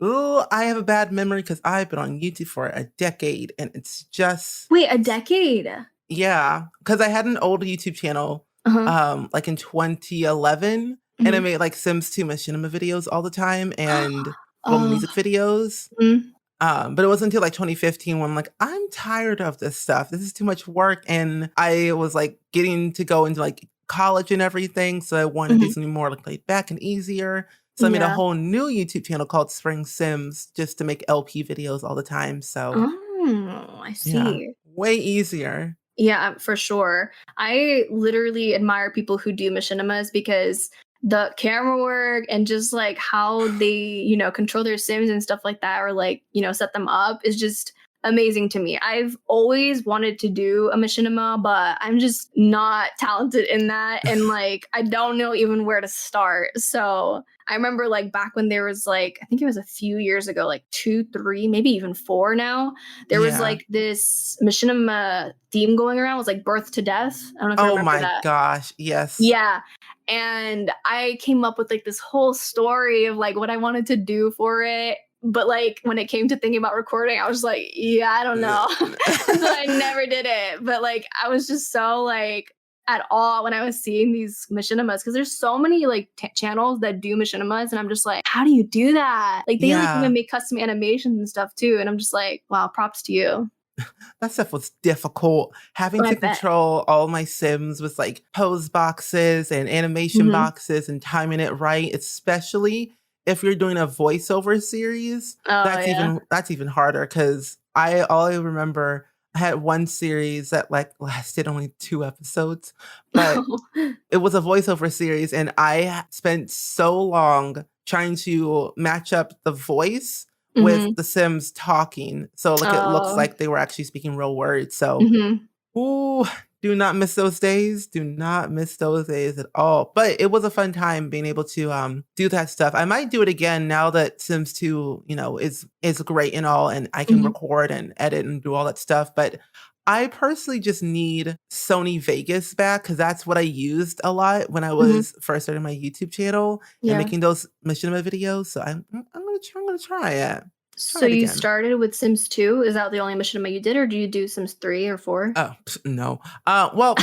ooh, I have a bad memory because I've been on YouTube for a decade and it's just Wait, a decade? yeah. Because I had an old YouTube channel Uh-huh. like in 2011 and I Mhm. made like Sims 2 machinima videos all the time and little Oh, music videos. mm, But it wasn't until like 2015 when I'm like, I'm tired of this stuff. This is too much work. And I was like getting to go into like college and everything. So I wanted to do mhm. something more like laid back and easier. So I made a Yeah. whole new YouTube channel called SpringSims just to make LP videos all the time. So Oh, I yeah, see. way easier. Yeah, for sure. I literally admire people who do machinimas because the camera work and just like how they, control their sims and stuff like that, or like, set them up is just amazing to me. I've always wanted to do a machinima, but I'm just not talented in that. And like, I don't know even where to start. So I remember like back when there was like, I think it was a few years ago, like 2, 3, maybe even 4 now, there was Yeah. like this machinima theme going around. It was like birth to death. I don't know if you Oh remember my that. gosh. Yes. Yeah. And I came up with like this whole story of like what I wanted to do for it. But like when it came to thinking about recording, I was like, yeah, I don't know. And so I never did it. But like I was just so like at awe when I was seeing these machinimas because there's so many like channels that do machinimas, and I'm just like, how do you do that? Like they like Yeah. even make custom animations and stuff too, and I'm just like, wow, props to you. That stuff was difficult. Having Oh, I to bet. control all my Sims with like pose boxes and animation Hmm. boxes and timing it right, especially if you're doing a voiceover series, Oh yeah. that's even harder because I all I remember I had one series that like lasted only 2 episodes, but it was a voiceover series and I spent so long trying to match up the voice with Hmm. the Sims talking. So like it looks Oh. like they were actually speaking real words. So Hmm. ooh, do not miss those days. Do not miss those days at all. But it was a fun time being able to do that stuff. I might do it again now that Sims 2, is great and all and I can Hmm. record and edit and do all that stuff. But I personally just need Sony Vegas back because that's what I used a lot when I Hmm. was first starting my YouTube channel and Yeah. making those machinima videos. So I'm gonna try it. So Try it you again. started with Sims 2? Is that the only machinima you did, or do you do Sims 3 or 4? Oh, no. Well,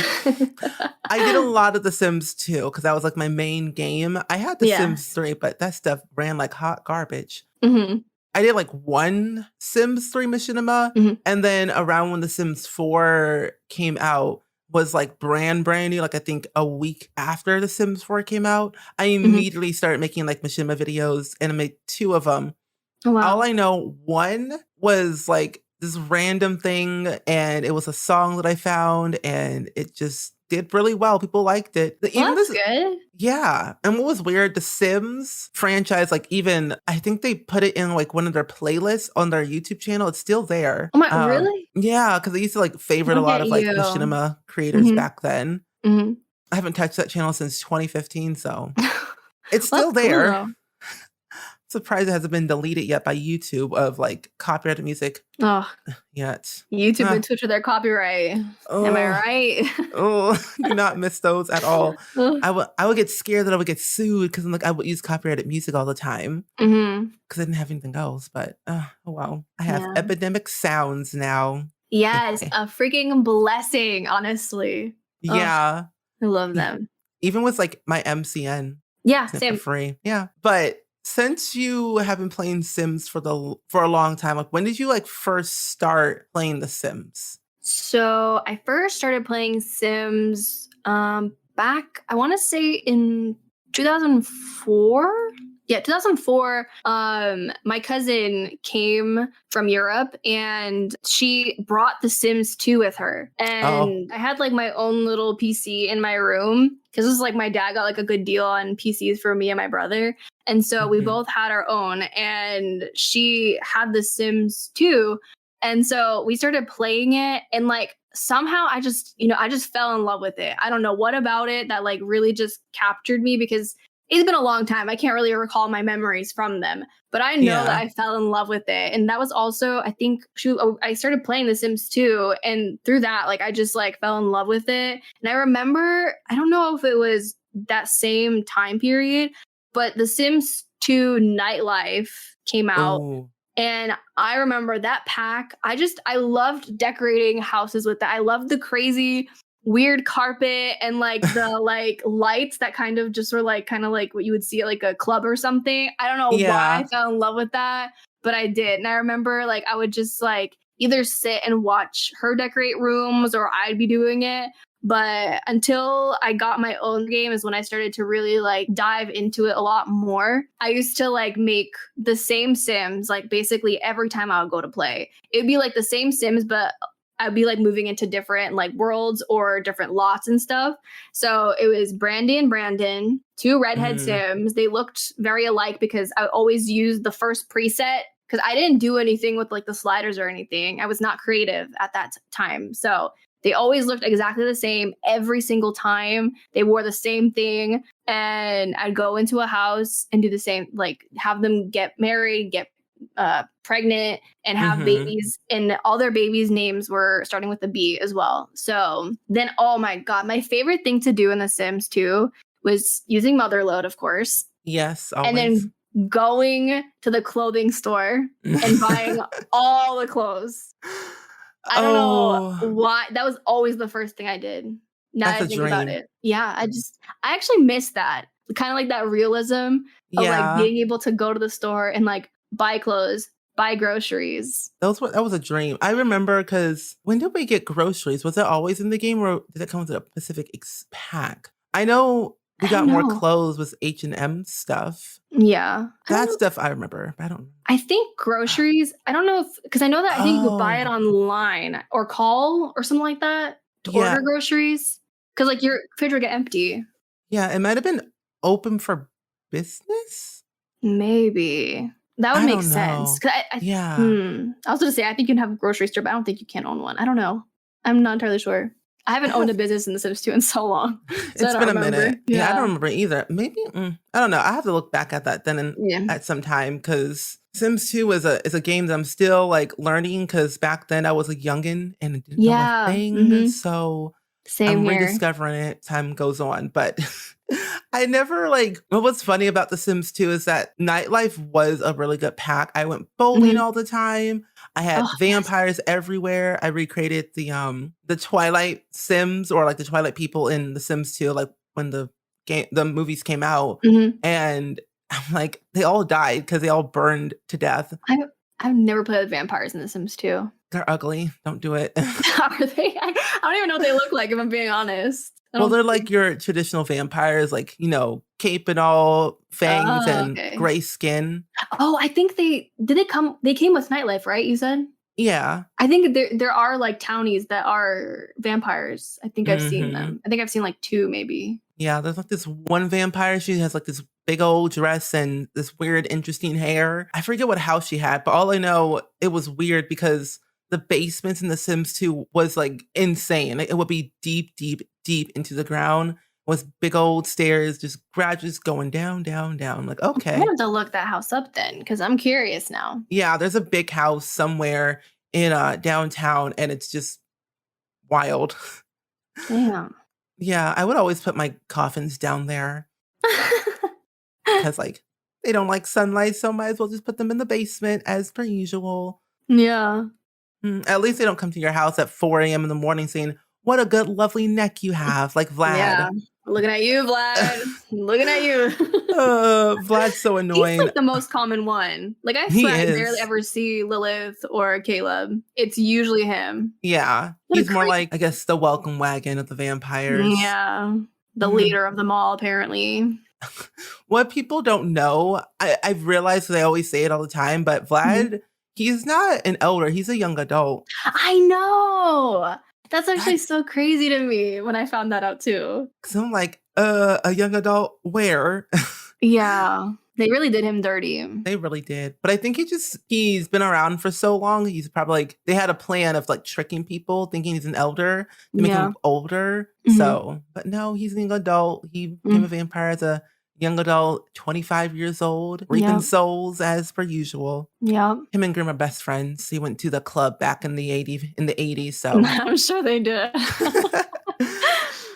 I did a lot of The Sims 2 because that was, like, my main game. I had The Yeah. Sims 3, but that stuff ran like hot garbage. Mhm. I did, like, 1 Sims 3 machinima, Mhm. and then around when The Sims 4 came out was, like, brand new, like, I think a week after The Sims 4 came out, I Mhm. immediately started making, like, machinima videos, and I made 2 of them. Oh, All wow. I know, one was, like, this random thing, and it was a song that I found, and it just did really well. People liked it. The Well, even that's this good. yeah, and what was weird, The Sims franchise, like, even I think they put it in, like, one of their playlists on their YouTube channel. It's still there. Oh my really? Yeah, because I used to, like, favorite a Look lot at of, like, you. machinima creators Mhm. back then. Mhm. I haven't touched that channel since 2015, so it's Well, still that's cool, there. though. Surprised it hasn't been deleted yet by YouTube of, like, copyrighted music Oh, yet. YouTube and Ah, Twitch with their copyright. Am I oh, right? oh, do not miss those at all. Ugh. I would get scared that I would get sued because 'cause I'm like, I would use copyrighted music all the time Mhm. because I didn't have anything else, but, oh well. I have Yeah. epidemic sounds now. Yes, a freaking blessing, honestly. Ugh, Yeah. I love Yeah. them. Even with, like, my MCN, Yeah, using it for same. free. Yeah. But since you have been playing Sims for a long time, like, when did you, like, first start playing The Sims? So I first started playing Sims back, I want to say in 2004. Yeah, 2004. My cousin came from Europe and she brought The Sims 2 with her. Oh. And I had like my own little PC in my room because this is like my dad got like a good deal on PCs for me and my brother. And so we Mhm. both had our own and she had The Sims 2, and so we started playing it and like somehow I just fell in love with it. I don't know what about it that like really just captured me because it's been a long time. I can't really recall my memories from them, but I know that Yeah. I fell in love with it. And that was also, I think, I started playing The Sims 2, and through that, like I just like fell in love with it. And I remember, I don't know if it was that same time period, but The Sims 2 Nightlife came out, Oh. and I remember that pack. I loved decorating houses with that. I loved the crazy weird carpet and like the like lights that kind of just were like kind of like what you would see at like a club or something. I don't know why I Yeah. fell in love with that, but I did. And I remember like I would just like either sit and watch her decorate rooms or I'd be doing it. But until I got my own game is when I started to really like dive into it a lot more. I used to like make the same Sims like basically every time I would go to play. It'd be like the same Sims, but I'd be like moving into different like worlds or different lots and stuff. So it was Brandy and Brandon, two redhead Mm. Sims. They looked very alike because I always used the first preset because I didn't do anything with like the sliders or anything. I was not creative at that time. So they always looked exactly the same every single time. They wore the same thing. And I'd go into a house and do the same, like have them get married, get pregnant, and have Mhm. babies. And all their babies' names were starting with a B as well. So then, oh my God, my favorite thing to do in The Sims 2 was using Motherload, of course, Yes, and always. then going to the clothing store and buying all the clothes. I don't know Oh, why. That was always the first thing I did. Now that's that I a think about dream. it. Yeah, I actually miss that. Kind of like that realism of like Yeah. being able to go to the store and like buy clothes, buy groceries. That was a dream. I remember because when did we get groceries? Was it always in the game or did it come with a specific pack? I know we I don't got more know. clothes with H&M stuff. Yeah. I don't That know. stuff I remember, but I don't. I think groceries, I don't know if because I know that I think you could buy it Oh, online or call or something like that to yeah. order groceries. Because like your fridge would get empty. Yeah, it might have been open for business? Maybe. That would I make don't sense. know. 'Cause Yeah. I was gonna say, I think you can have a grocery store, but I don't think you can own one. I don't know. I'm not entirely sure. I I haven't owned a have business in The Sims 2 in so long, so I it's don't been a remember. minute. Yeah, I don't Yeah. remember either. Maybe I don't know. I have to look back at that then and Yeah. at some time because Sims 2 is a game that I'm still like learning because back then I was a youngin and didn't know a Yeah. thing. Mhm. So Same I'm here. rediscovering it, time goes on, but I never like what's funny about The Sims 2 is that Nightlife was a really good pack. I went bowling Mhm. all the time. I had Oh, yes. vampires everywhere. I recreated the Twilight Sims or like the Twilight people in The Sims 2, like when the movies came out, Mhm. and I'm like, they all died because they all burned to death. I've never played with vampires in The Sims 2. They're ugly. Don't do it. Are they? I don't even know what they look like, if I'm being honest. I Well, don't they're like think. your traditional vampires, like, cape and all, fangs Oh, and okay. gray skin. Oh, I think they came with Nightlife, right, you said? Yeah. I think there are, like, townies that are vampires. I think I've seen Mhm. them. I think I've seen, like, 2 maybe. Yeah, there's like this one vampire, she has like this big old dress and this weird, interesting hair. I forget what house she had, but all I know, it was weird because the basements in The Sims 2 was like insane. Like, it would be deep, deep, deep into the ground with big old stairs, just gradually going down, down, down. Like, I'm gonna okay. have to look that house up then, because 'cause I'm curious now. Yeah, there's a big house somewhere in downtown and it's just wild. Damn. Yeah, I would always put my coffins down there because, like, they don't like sunlight, so might as well just put them in the basement as per usual. Yeah. At least they don't come to your house at 4 a.m. in the morning saying, "What a good, lovely neck you have," like Yeah. Vlad. Looking at you, Vlad. Looking at you. Vlad's so He's annoying. like the most common one. Like I He swear I barely is. ever see Lilith or Caleb. It's usually him. Yeah. What a He's more crazy. like, I guess, the welcome wagon of the vampires. Yeah. The Mhm. leader of them all, apparently. What people don't know, I've realized they always say it all the time, but Mhm. Vlad, he's not an elder, he's a young adult. I know. That's actually That's so crazy to me when I found that out too. 'cause I'm like, a young adult where? Yeah. They really did him dirty. They really did. But I think he's been around for so long, he's probably like they had a plan of like tricking people thinking he's an elder to make him Yeah. look older. Mhm. So, but no, he's a young adult. He became a Mm. vampire as a young adult, 25 years old, reaping Yep. souls as per usual. Yep. Him and Grim are best friends. He went to the club back in the 80s, so I'm sure they did.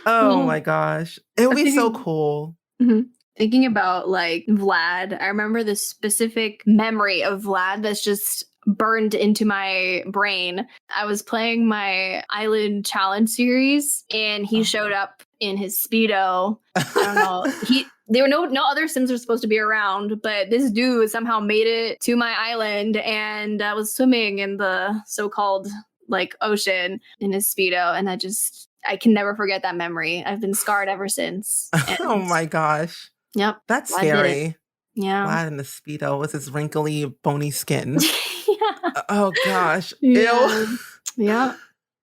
oh Well, my gosh. It would I'm be so thinking cool. mhm. Thinking about like Vlad, I remember this specific memory of Vlad that's just burned into my brain. I was playing my Island Challenge series and he Oh. showed up in his Speedo. I don't know. There were no other Sims were supposed to be around, but this dude somehow made it to my island and I was swimming in the so-called like ocean in his Speedo and I can never forget that memory. I've been scarred ever since. Oh And my gosh. yep, That's I did it. scary. Yeah. Vlad in the Speedo with his wrinkly, bony skin. Yeah. Oh gosh. Ew. Yeah. Yeah.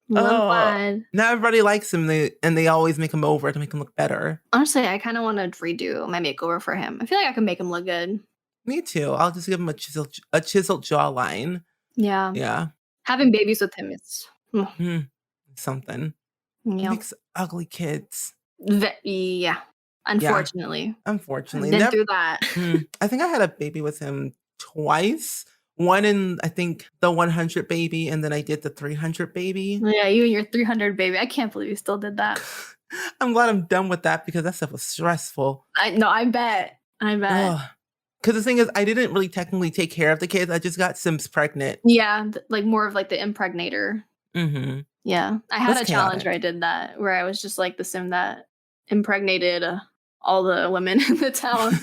Love Oh. Vlad. Now everybody likes him, and they always make him over to make him look better. Honestly, I kind of want to redo my makeover for him. I feel like I can make him look good. Me too. I'll just give him a chiseled jawline. Yeah. Yeah. Having babies with him is, Mm, something. He yeah. makes ugly kids. Yeah. Yeah. Unfortunately, I've Unfortunately. been Never through that. I think I had a baby with him twice. One in I think the 100 baby, and then I did the 300 baby. Yeah, you and your 300 baby. I can't believe you still did that. I'm glad I'm done with that because that stuff was stressful. I no, I bet. I bet. Ugh. Because the thing is, I didn't really technically take care of the kids. I just got Sims pregnant. Yeah, like more of like the impregnator. Mhm. Yeah, I It had was a challenge where I chaotic. did that, where I was just like the sim that impregnated all the women in the town.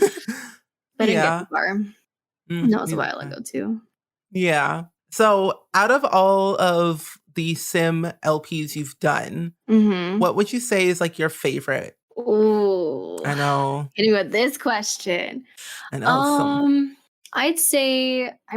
I didn't get too Yeah. far. And that was a Neither while did I. ago too. Yeah. So, out of all of the Sim LPs you've done, Mhm. what would you say is, like, your favorite? Ooh, I know. hitting with this question. I know some Um, I'd say I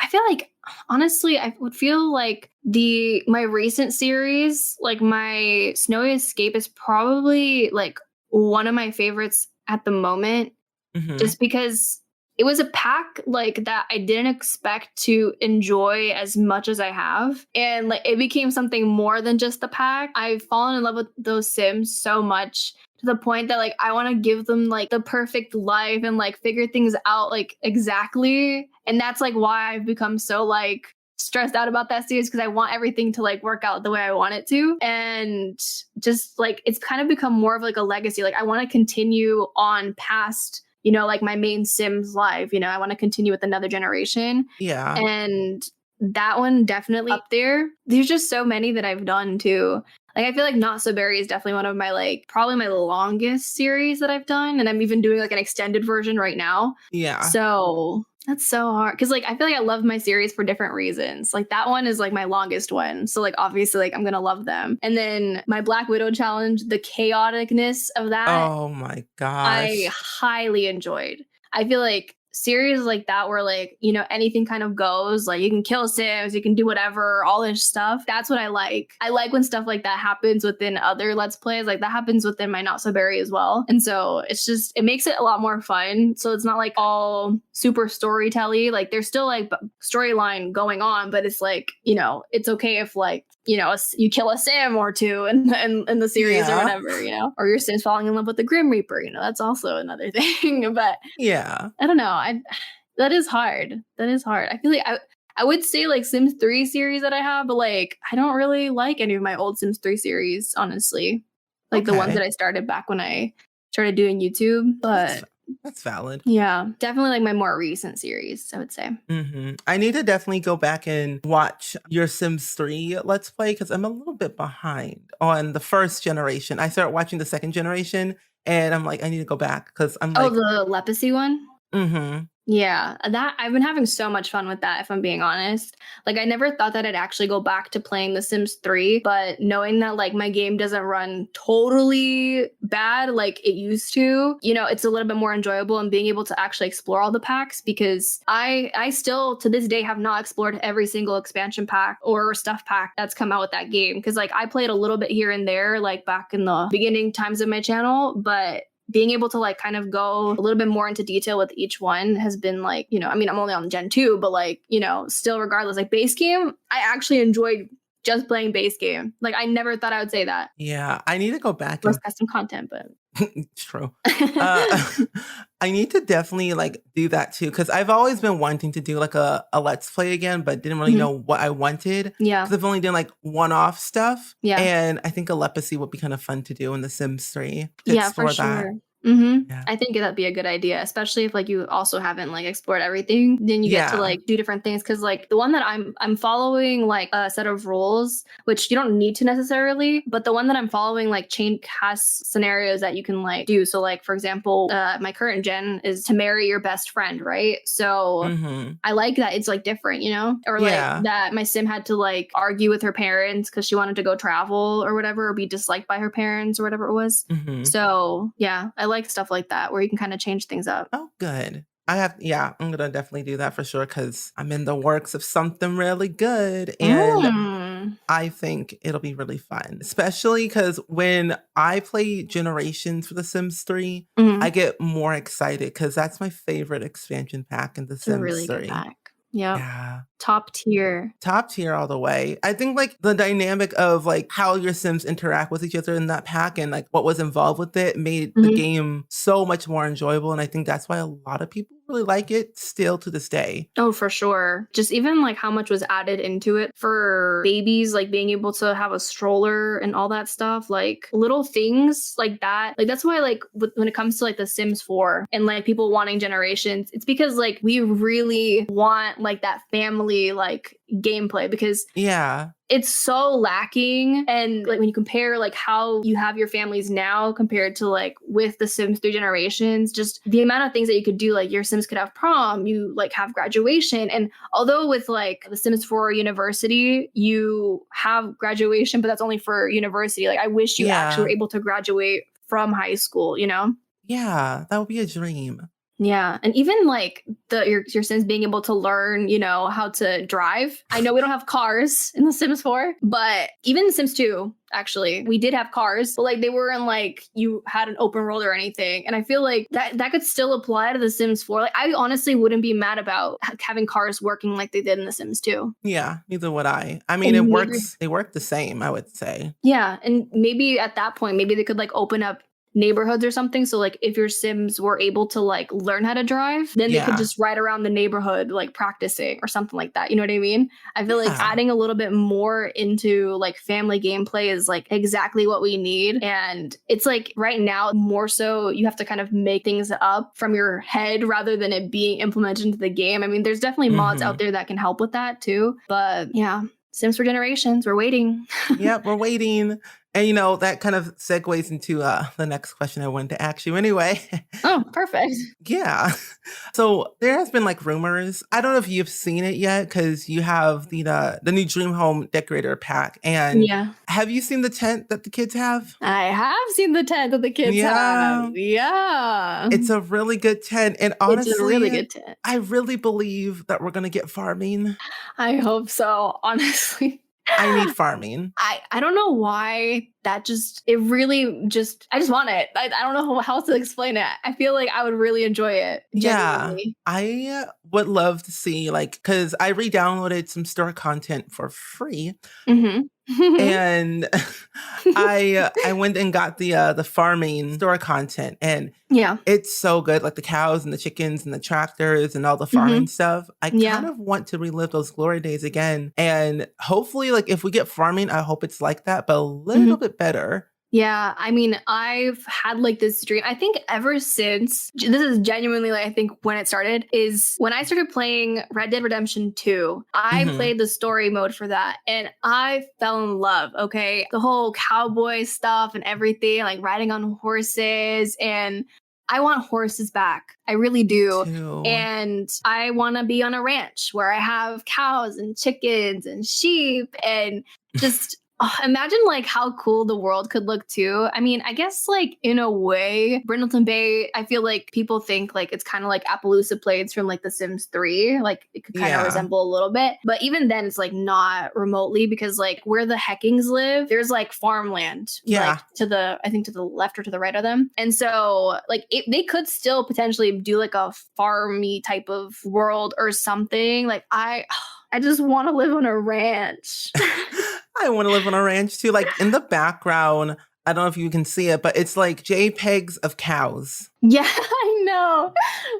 feel like honestly, I would feel like the my recent series, like my Snowy Escape is probably like one of my favorites at the moment Mhm. just because it was a pack like that I didn't expect to enjoy as much as I have. And like it became something more than just the pack. I've fallen in love with those Sims so much to the point that like I want to give them like the perfect life and like figure things out like exactly. And that's like why I've become so like stressed out about that series because I want everything to like work out the way I want it to. And just like it's kind of become more of like a legacy. Like I want to continue on past like my main Sims life. I want to continue with another generation. Yeah. And that one definitely up there. There's just so many that I've done too. Like I feel like Not So Berry is definitely one of my like probably my longest series that I've done. And I'm even doing like an extended version right now. Yeah. So that's so hard. Cause like I feel like I love my series for different reasons. Like that one is like my longest one. So like obviously like I'm gonna love them. And then my Black Widow challenge, the chaoticness of that Oh my I gosh. highly enjoyed. I feel like series like that where like, anything kind of goes, like you can kill Sims, you can do whatever, all this stuff. That's what I like. I like when stuff like that happens within other Let's Plays. Like that happens within my Not So Berry as well. And so it makes it a lot more fun. So it's not like all super storytelly. Like there's still like storyline going on, but it's like, it's okay if like, you kill a Sim or two in the series or Yeah. whatever, or your Sim's falling in love with the Grim Reaper, that's also another thing. But Yeah. I don't know. That is hard. That is hard. I feel like I would say like Sims 3 series that I have, but like I don't really like any of my old Sims 3 series, honestly. Like the ones that Okay. I started back when I started doing YouTube. That's But That's valid. Yeah, definitely like my more recent series, I would say. I need to definitely go back and watch your Sims 3 Let's Play because I'm a little bit behind on the first generation. I started watching the second generation and I'm like, I need to go back because I'm Oh, like, the leprosy one? mhm. Yeah, that I've been having so much fun with that, if I'm being honest. Like, I never thought that I'd actually go back to playing The Sims 3, but knowing that like my game doesn't run totally bad like it used to, it's a little bit more enjoyable and being able to actually explore all the packs because I still to this day have not explored every single expansion pack or stuff pack that's come out with that game because like I played a little bit here and there like back in the beginning times of my channel, but being able to like kind of go a little bit more into detail with each one has been like, I mean, I'm only on Gen 2, but like, still regardless, like base game, I actually enjoyed just playing base game. Like I never thought I would say that. Yeah, I need to go back Plus and custom content, but it's true. Uh, I need to definitely like do that too because I've always been wanting to do like a let's play again, but didn't really Mhm. know what I wanted Yeah. because I've only done like one-off stuff. Yeah. And I think a leprosy would be kind of fun to do in The Sims 3 to Yeah, for explore that. sure. Yeah. I think that'd be a good idea, especially if like you also haven't like explored everything. Then you get to Yeah. like do different things because like the one that I'm following like a set of rules, which you don't need to necessarily, but the one that I'm following like chain has scenarios that you can like do. So like for example, my current gen is to marry your best friend, right? So Mhm. I like that it's like different, or like Yeah. that my sim had to like argue with her parents because she wanted to go travel or whatever, or be disliked by her parents or whatever it was. Mhm. So yeah, I like stuff like that where you can kind of change things up. Oh, good. I'm gonna definitely do that for sure because I'm in the works of something really good. And Mm. I think it'll be really fun, especially because when I play Generations for The Sims 3, I Mhm. get more excited because that's my favorite expansion pack in The It's a Sims really good 3. pack. Yep. Yeah. Top tier. Top tier all the way. I think like the dynamic of like how your Sims interact with each other in that pack and like what was involved with it made the Mhm. game so much more enjoyable. And I think that's why a lot of people really like it still to this day. Oh, for sure. Just even like how much was added into it for babies, like being able to have a stroller and all that stuff, like little things like that. Like that's why like when it comes to like the Sims 4 and like people wanting generations, it's because like we really want like that family like gameplay because Yeah. it's so lacking. And like when you compare like how you have your families now compared to like with the Sims 3 generations, just the amount of things that you could do, like your Sims could have prom, you like have graduation. And although with like the Sims 4 university, you have graduation, but that's only for university. Like I wish you actually were Yeah. able to graduate from high school. Yeah. That would be a dream. Yeah, and even like your Sims being able to learn, how to drive. I know we don't have cars in The Sims 4, but even in Sims 2, actually, we did have cars, but like they weren't like you had an open road or anything. And I feel like that could still apply to The Sims 4. Like I honestly wouldn't be mad about having cars working like they did in The Sims 2. Yeah. Neither would I. I mean, And maybe they work the same, I would say. yeah, and maybe at that point, maybe they could like open up neighborhoods or something. So like if your Sims were able to like learn how to drive, then they could Yeah. just ride around the neighborhood like practicing or something like that. You know what I mean? I feel like Yeah. adding a little bit more into like family gameplay is like exactly what we need. And it's like right now more so you have to kind of make things up from your head rather than it being implemented into the game. I mean, there's definitely mods out Mhm. there that can help with that too. But yeah, Sims for generations, we're waiting. Yep, we're waiting. And that kind of segues into the next question I wanted to ask you anyway. Oh, perfect. Yeah. So there has been like rumors. I don't know if you've seen it yet because you have the new Dream Home Decorator pack. And Yeah. have you seen the tent that the kids have? I have seen the tent that the kids have. Yeah. Yeah. It's a really good tent. And It's a really honestly, good tent. I really believe that we're gonna get farming. I hope so, honestly. I need farming. I don't know why that just it really just I just want it. I don't know how else to explain it. I feel like I would really enjoy it Yeah, genuinely. I would love to see like because I re-downloaded some store content for free, Mhm. and I went and got the farming store content, and Yeah. it's so good. Like the cows and the chickens and the tractors and all the farming Mhm. stuff. I kind Yeah. of want to relive those glory days again, and hopefully, like if we get farming, I hope it's like that, but a little Mhm. bit better. Yeah, I mean, I've had like this dream. I think ever since this is genuinely like I think when it started is when I started playing Red Dead Redemption 2. I Hmm. played the story mode for that and I fell in love, okay? The whole cowboy stuff and everything, like riding on horses and I want horses back. I really Me do. too. And I want to be on a ranch where I have cows and chickens and sheep and just imagine like how cool the world could look too. I mean, I guess like in a way, Brindleton Bay, I feel like people think like it's kind of like Appaloosa Plains from like The Sims 3. Like it could kind of Yeah. resemble a little bit. But even then it's like not remotely because like where the Heckings live, there's like farmland, Yeah. like to the I think to the left or to the right of them. And so like they could still potentially do like a farmy type of world or something. Like I just want to live on a ranch. I want to live on a ranch too. Like in the background, I don't know if you can see it, but it's like JPEGs of cows. Yeah, I know.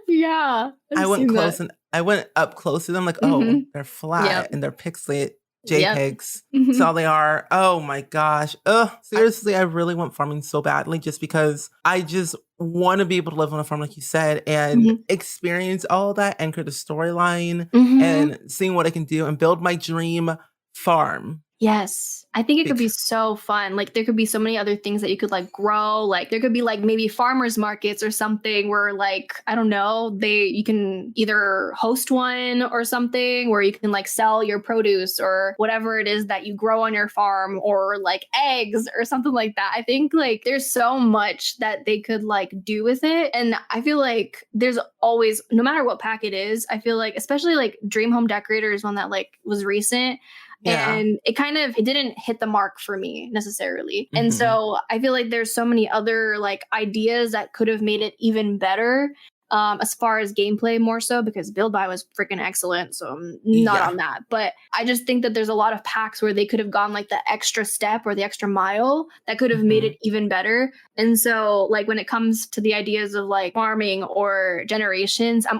Yeah, I I've went seen that. close and I went up close to them, like, oh, Mhm. they're Yep. flat and they're pixelated Yep. JPEGs. That's Mhm. all they are. Oh my gosh. Ugh. Seriously, I really want farming so badly just because I just want to be able to live on a farm, like you said, and Mhm. experience all that, anchor the storyline, Mhm. and seeing what I can do and build my dream farm. Yes. I think it could be Bec- so fun. Like there could be so many other things that you could like grow. Like there could be like maybe farmers markets or something where like I don't know, they you can either host one or something where you can like sell your produce or whatever it is that you grow on your farm or like eggs or something like that. I think like there's so much that they could like do with it and I feel like there's always no matter what pack it is, I feel like especially like Dream Home Decorator is one that like was recent yeah. and it didn't hit the mark for me necessarily. And Hmm. so I feel like there's so many other like ideas that could have made it even better, as far as gameplay more so because build by was freaking excellent, so I'm not Yeah. on that. But I just think that there's a lot of packs where they could have gone like the extra step or the extra mile that could have made Hmm. it even better. And so like when it comes to the ideas of like farming or generations, I'm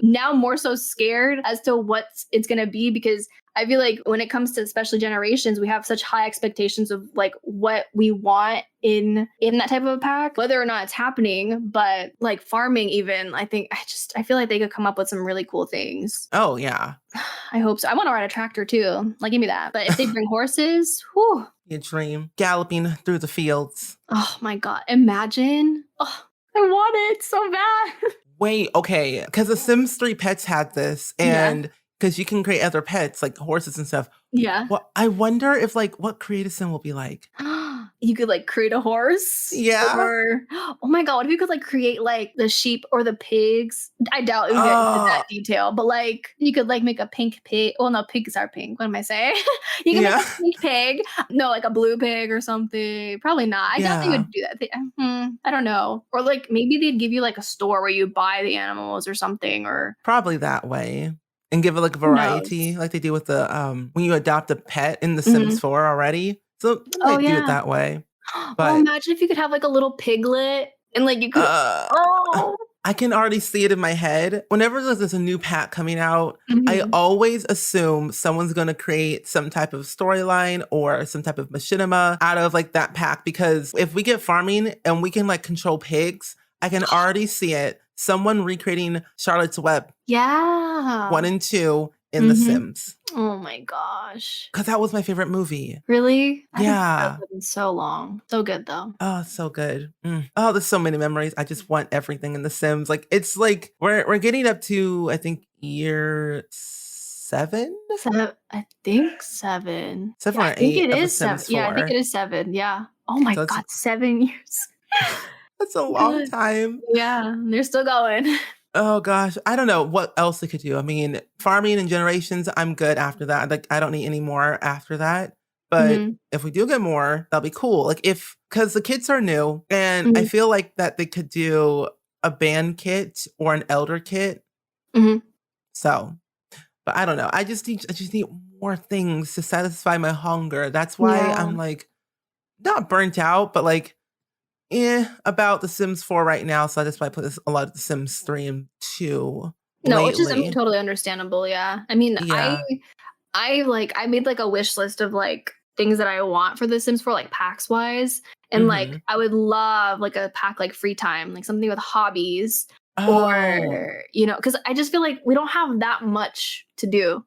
now more so scared as to what it's going to be because I feel like when it comes to especially generations, we have such high expectations of like what we want in that type of a pack, whether or not it's happening. But like farming, even I feel like they could come up with some really cool things. Oh, yeah. I hope so. I want to ride a tractor too. Like give me that. But if they bring horses, whew, Your dream. Galloping through the fields. oh my god, imagine. Oh, I want it so bad. Wait, okay, because The Sims 3 Pets had this, Yeah. and because you can create other pets, like horses and stuff. Yeah. Well, I wonder if, like, what Creative Sim will be like. You could like create a horse Yeah? or oh my god, what if you could like create like the sheep or the pigs? I doubt it would get into that Oh, detail, but like you could like make a pink pig. Well, no, pigs are pink. What am I saying? You can make yeah. a pink pig. No, like a blue pig or something. Probably not. I doubt they Yeah. would do that. I don't know. Or like maybe they'd give you like a store where you buy the animals or something, or Probably that way. And give it, like, who knows? variety like they do with the, when you adopt a pet in The Sims Mhm. 4 already. So, they Oh might do it yeah. that way. Oh, But, imagine if you could have like a little piglet and like you could. uh Oh. I can already see it in my head. Whenever there's a new pack coming out, I Mhm. always assume someone's gonna create some type of storyline or some type of machinima out of like that pack. Because if we get farming and we can like control pigs, I can already see it. Someone recreating Charlotte's Web Yeah. 1 and 2 in The Mhm. Sims. Oh my gosh. Because that was my favorite movie. Really? I haven't thought of Yeah. it in so long. So good though. Oh, so good. Oh, there's so many memories. I just want everything in The Sims. Like it's like we're getting up to I think year 7, I think 7. Yeah, 7 I or think 8 it of The is 7. Sims Yeah, I think it 4. is 7. Yeah. Oh my So it's god, 7 years. that's a long Good. time. Yeah, they're still going. Oh gosh, I don't know what else they could do. I mean, farming and generations, I'm good after that. Like I don't need any more after that. But Mhm. if we do get more, that'll be cool. Like if because the kits are new, and I Mhm. feel like that they could do a band kit or an elder kit. Mhm. So but I don't know. I just need more things to satisfy my hunger. That's why Yeah. I'm like not burnt out, but like about The Sims 4 right now. So that's why I put a lot of The Sims 3 and 2 No, which is I mean lately. totally understandable, yeah. I mean, Yeah. I made like a wish list of like things that I want for The Sims 4 like packs wise. And like Mhm. I would love like a pack like free time, like something with hobbies Oh. or, because I just feel like we don't have that much to do,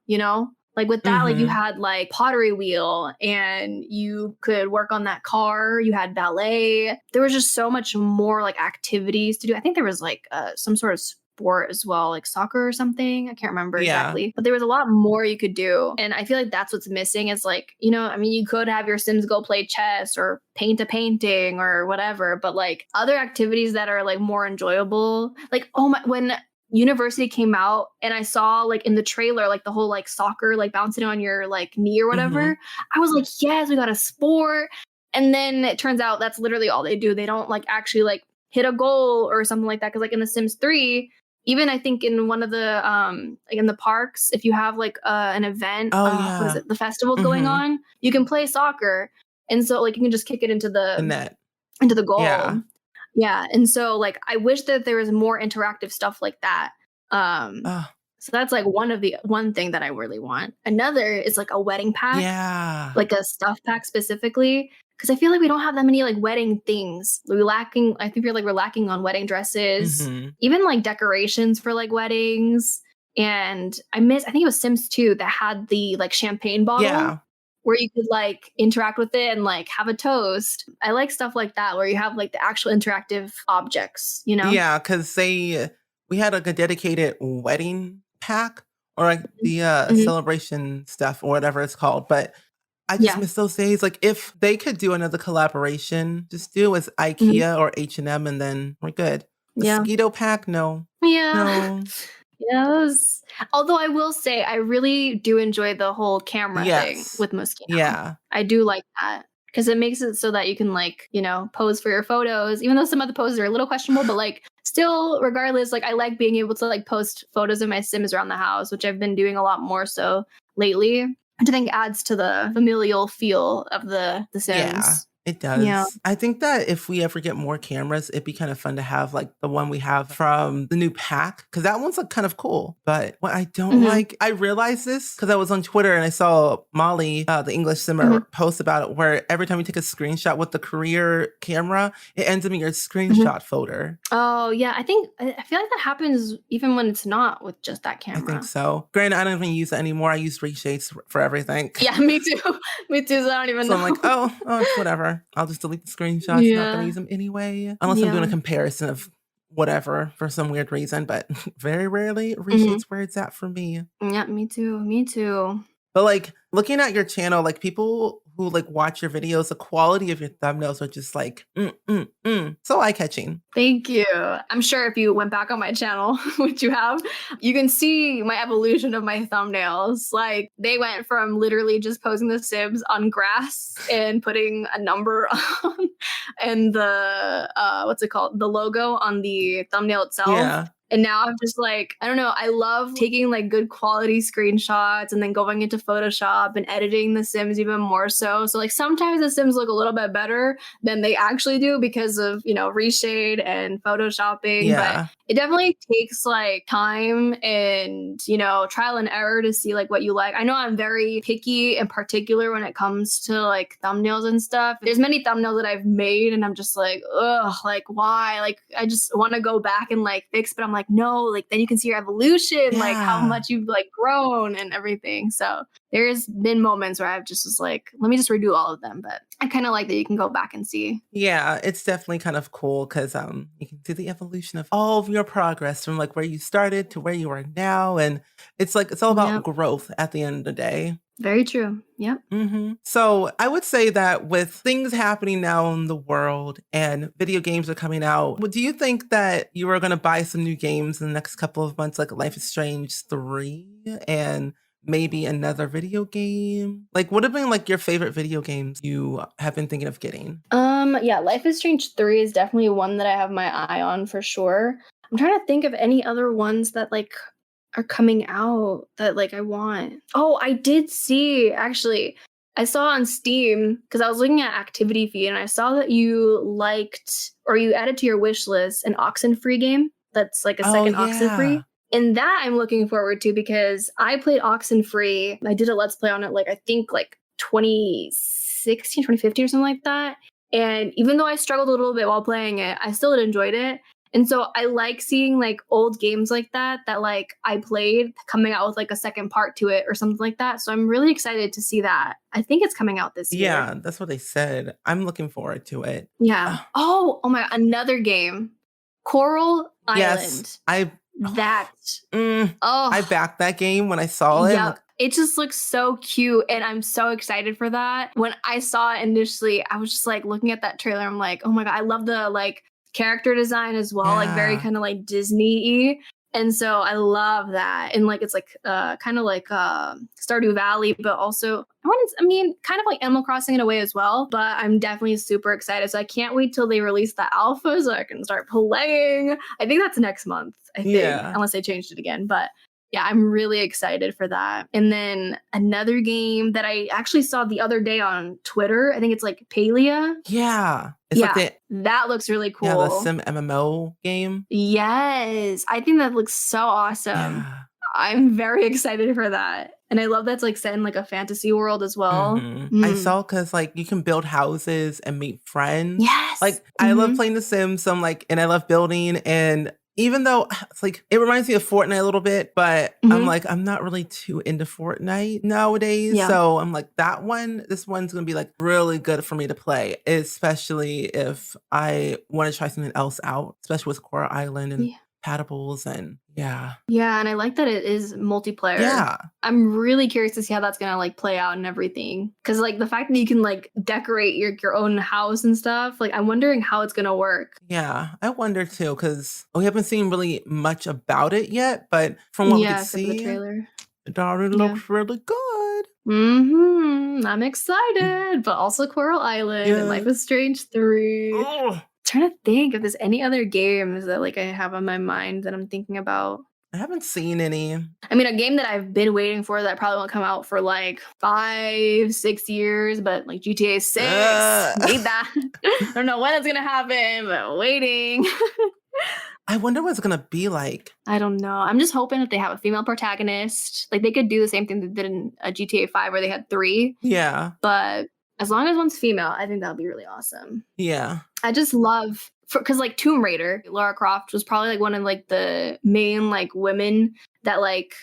Like with that, like you Mhm. had like pottery wheel and you could work on that car. You had ballet. There was just so much more like activities to do. I think there was like some sort of sport as well, like soccer or something. I can't remember Yeah. exactly, but there was a lot more you could do. And I feel like that's what's missing is like, I mean, you could have your Sims go play chess or paint a painting or whatever, but like other activities that are like more enjoyable, like, oh my, when University came out and I saw like in the trailer like the whole like soccer like bouncing on your like knee or Mhm. whatever. I was like, yes, we got a sport. And then it turns out that's literally all they do. They don't like actually like hit a goal or something like that. Cause like in The Sims 3, even I think in one of the like in the parks, if you have like an event, Oh, what is yeah. it? The festival's going Mhm. on, you can play soccer. And so like you can just kick it into The the net. goal. Yeah. Yeah, and so, like, I wish that there was more interactive stuff like that. Um, Oh, so that's, like, one thing that I really want. Another is, like, a wedding pack, yeah. like a stuff pack specifically, because I feel like we don't have that many, like, wedding things. I think we're lacking on wedding dresses, Mhm. even, like, decorations for, like, weddings, and I think it was Sims 2 that had the, like, champagne bottle Yeah. where you could like interact with it and like have a toast. I like stuff like that where you have like the actual interactive objects. Yeah, because we had like a dedicated wedding pack or like the Mhm. celebration stuff or whatever it's called. But I just Yeah. miss those days. Like if they could do another collaboration, just do with Mhm. IKEA or H&M and then we're good. Yeah. Mosquito pack, no. Yeah. No. Yes. Although I will say I really do enjoy the whole camera thing Yes. with Mosquito. Yeah. I do like that because it makes it so that you can like, pose for your photos, even though some of the poses are a little questionable, but like still regardless, like I like being able to like post photos of my Sims around the house, which I've been doing a lot more so lately, which I think adds to the familial feel of the Yeah, Sims. it Yeah. does. I think that if we ever get more cameras, it'd be kind of fun to have like the one we have from the new pack because that one's like kind of cool. But what I don't Hmm. like, I realized this because I was on Twitter and I saw Molly, the English simmer, Hmm. post about it where every time you take a screenshot with the career camera, it ends up in your Hmm. screenshot folder. Oh yeah, I feel like that happens even when it's not with just that I think camera. so. Granted, I don't even use it anymore. I use reshades for everything. Yeah, me too. Me too. So I don't even So I'm like, know. oh, it's whatever. I'll just delete the screenshots. Not gonna Yeah. use them anyway, unless I'm doing a Yeah. comparison of whatever for some weird reason. But very rarely Mhm. reshades where it's at for me. Yeah, me too. Me too. But like looking at your channel, like people who like watch your videos, the quality of your thumbnails are just like so eye catching. Thank you. I'm sure if you went back on my channel, which you have, you can see my evolution of my thumbnails. Like they went from literally just posing the Sims on grass and putting a number on and the what's it called? The logo on the thumbnail itself. Yeah, And now I'm just like, I don't know, I love taking like good quality screenshots and then going into Photoshop and editing the Sims even more so. So like sometimes the Sims look a little bit better than they actually do because of, reshade and photoshopping, but yeah, it definitely takes like time and, trial and error to see like what you like. I know I'm very picky and particular when it comes to like thumbnails and stuff. There's many thumbnails that I've made and I'm just like, ugh, like why? Like I just want to go back and like fix, but I'm like, no, like then you can see your evolution, like how yeah. much you've like grown and everything. So there's been moments where I've just was like, let me just redo all of them. But I kind of like that you can go back and see. Yeah, it's definitely kind of cool because you can see the evolution of all of your progress from like where you started to where you are now, and it's like it's all about Yep. growth at the end of the day. Very true. Yep. So I would say that with things happening now in the world and video games are coming out, do you think that you are going to buy some new games in the next couple of months, like Life is Strange 3 and maybe another video game? Like, what have been like your favorite video games you have been thinking of getting? Yeah, Life is Strange 3 is definitely one that I have my eye on for sure. I'm trying to think of any other ones that like are coming out that like I want. Oh, I did see actually. I saw on Steam because I was looking at activity feed and I saw that you liked or you added to your wish list an Oxenfree game that's like a Oh, second yeah. Oxenfree. And that I'm looking forward to because I played Oxenfree. I did a let's play on it like I think like 2016, 2015 or something like that. And even though I struggled a little bit while playing it, I still enjoyed it. And so I like seeing like old games like that like I played coming out with like a second part to it or something like that. So I'm really excited to see that. I think it's coming out this year. Yeah, that's what they said. I'm looking forward to it. Yeah. Ugh, Oh my, another game. Coral yes, Island. I That mm, I oh backed that game when I saw it. I'm yep. like, It just looks so cute and I'm so excited for that. When I saw it initially, I was just like looking at that trailer. I'm like, oh my God, I love the like character design as well, like very yeah, kind of like Disney-y. And so I love that. And like it's like kind of like Stardew Valley, but also I mean, kind of like Animal Crossing in a way as well. But I'm definitely super excited. So I can't wait till they release the alpha so I can start playing. I think that's next month, I think, yeah, unless they changed it again. But yeah, I'm really excited for that. And then another game that I actually saw the other day on Twitter, I think it's like Palia. yeah. It's like Yeah, that looks really the cool. Sim MMO game. Yes, I think that looks so awesome. Yeah. I'm very excited for that. And I love that's like set in like a fantasy world as well. I Mm. saw because like you can build houses and meet friends. Yes. Like I love playing The Sims, so I'm like, and I love building. And even though it's like it reminds me of Fortnite a little bit, but I'm Hmm. like, I'm not really too into Fortnite nowadays. Yeah. So I'm like, this one's gonna be like really good for me to play, especially if I want to try something else out, especially with Coral Island and Yeah. Patables and yeah. Yeah, and I like that it is multiplayer. Yeah. I'm really curious to see how that's gonna like play out and everything. Cause like the fact that you can like decorate your own house and stuff, like I'm wondering how it's gonna work. Yeah, I wonder too, because we haven't seen really much about it yet, but from what we could Yeah, except for the see, trailer. it already Yeah. looks really good. I'm excited, but also Coral Island and Life Yeah. is Strange 3. Oh, Trying to think if there's any other games that like I have on my mind that I'm thinking about. I haven't seen any. I mean, a game that I've been waiting for that probably won't come out for like 5, 6 years, but like GTA 6, Uh, need that. I don't know when it's gonna happen, but waiting. I wonder what it's gonna be like. I don't know. I'm just hoping that they have a female protagonist. Like they could do the same thing they did in a GTA 5 where they had 3, Yeah, but as long as one's female, I think that would be really awesome. yeah, I just love because like Tomb Raider, Lara Croft was probably like one of like the main like women that like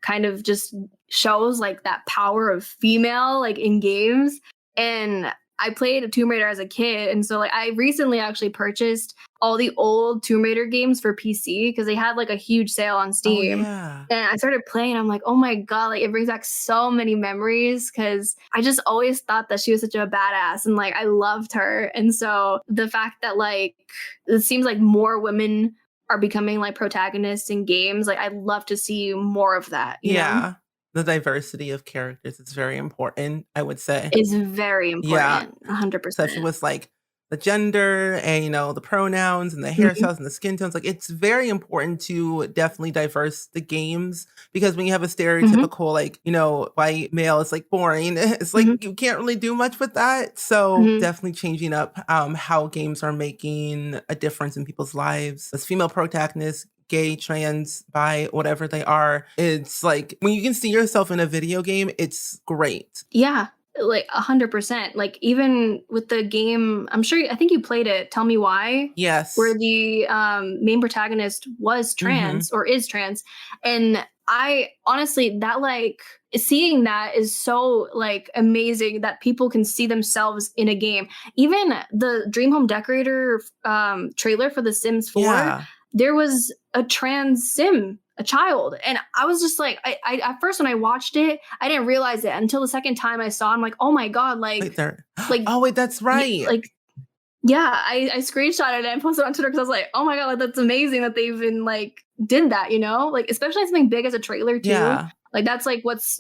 kind of just shows like that power of female like in games. And I played a Tomb Raider as a kid, and so like I recently actually purchased all the old Tomb Raider games for PC because they had like a huge sale on oh Steam. yeah, And I started playing. I'm like, oh my God, like it brings back so many memories because I just always thought that she was such a badass and like I loved her. And so the fact that like it seems like more women are becoming like protagonists in games, like I'd love to see more of that, you know? yeah. The diversity of characters is very important, I would say. Is very Yeah, important, especially 100%. with like the gender and the pronouns and the Mhm, hairstyles and the skin tones. Like it's very important to definitely diverse the games because when you have a mhm, stereotypical like white male, it's like boring. It's like mhm, you can't really do much with that. So mhm. definitely changing up how games are making a difference in people's lives. As female protagonists, gay, trans, bi, whatever they are, it's like when you can see yourself in a video game, it's great. Yeah, like 100%. Like even with the game, I think you played it, Tell Me Why, where Yes. the main protagonist was Hmm. trans or is trans. And I honestly, that like seeing that is so like amazing that people can see themselves in a game. Even the Dream Home Decorator trailer for The Sims 4, Yeah. there was a trans sim, a child. And I was just like, I at first when I watched it, I didn't realize it until the second time I saw it. I'm like, oh my God, Wait there. like, Oh, wait, that's right. like, yeah, I screenshotted it and posted it on Twitter because I was like, oh my God, like that's amazing that they even like did that, you know? Like, especially something big as a trailer too. Yeah. Like that's like what's,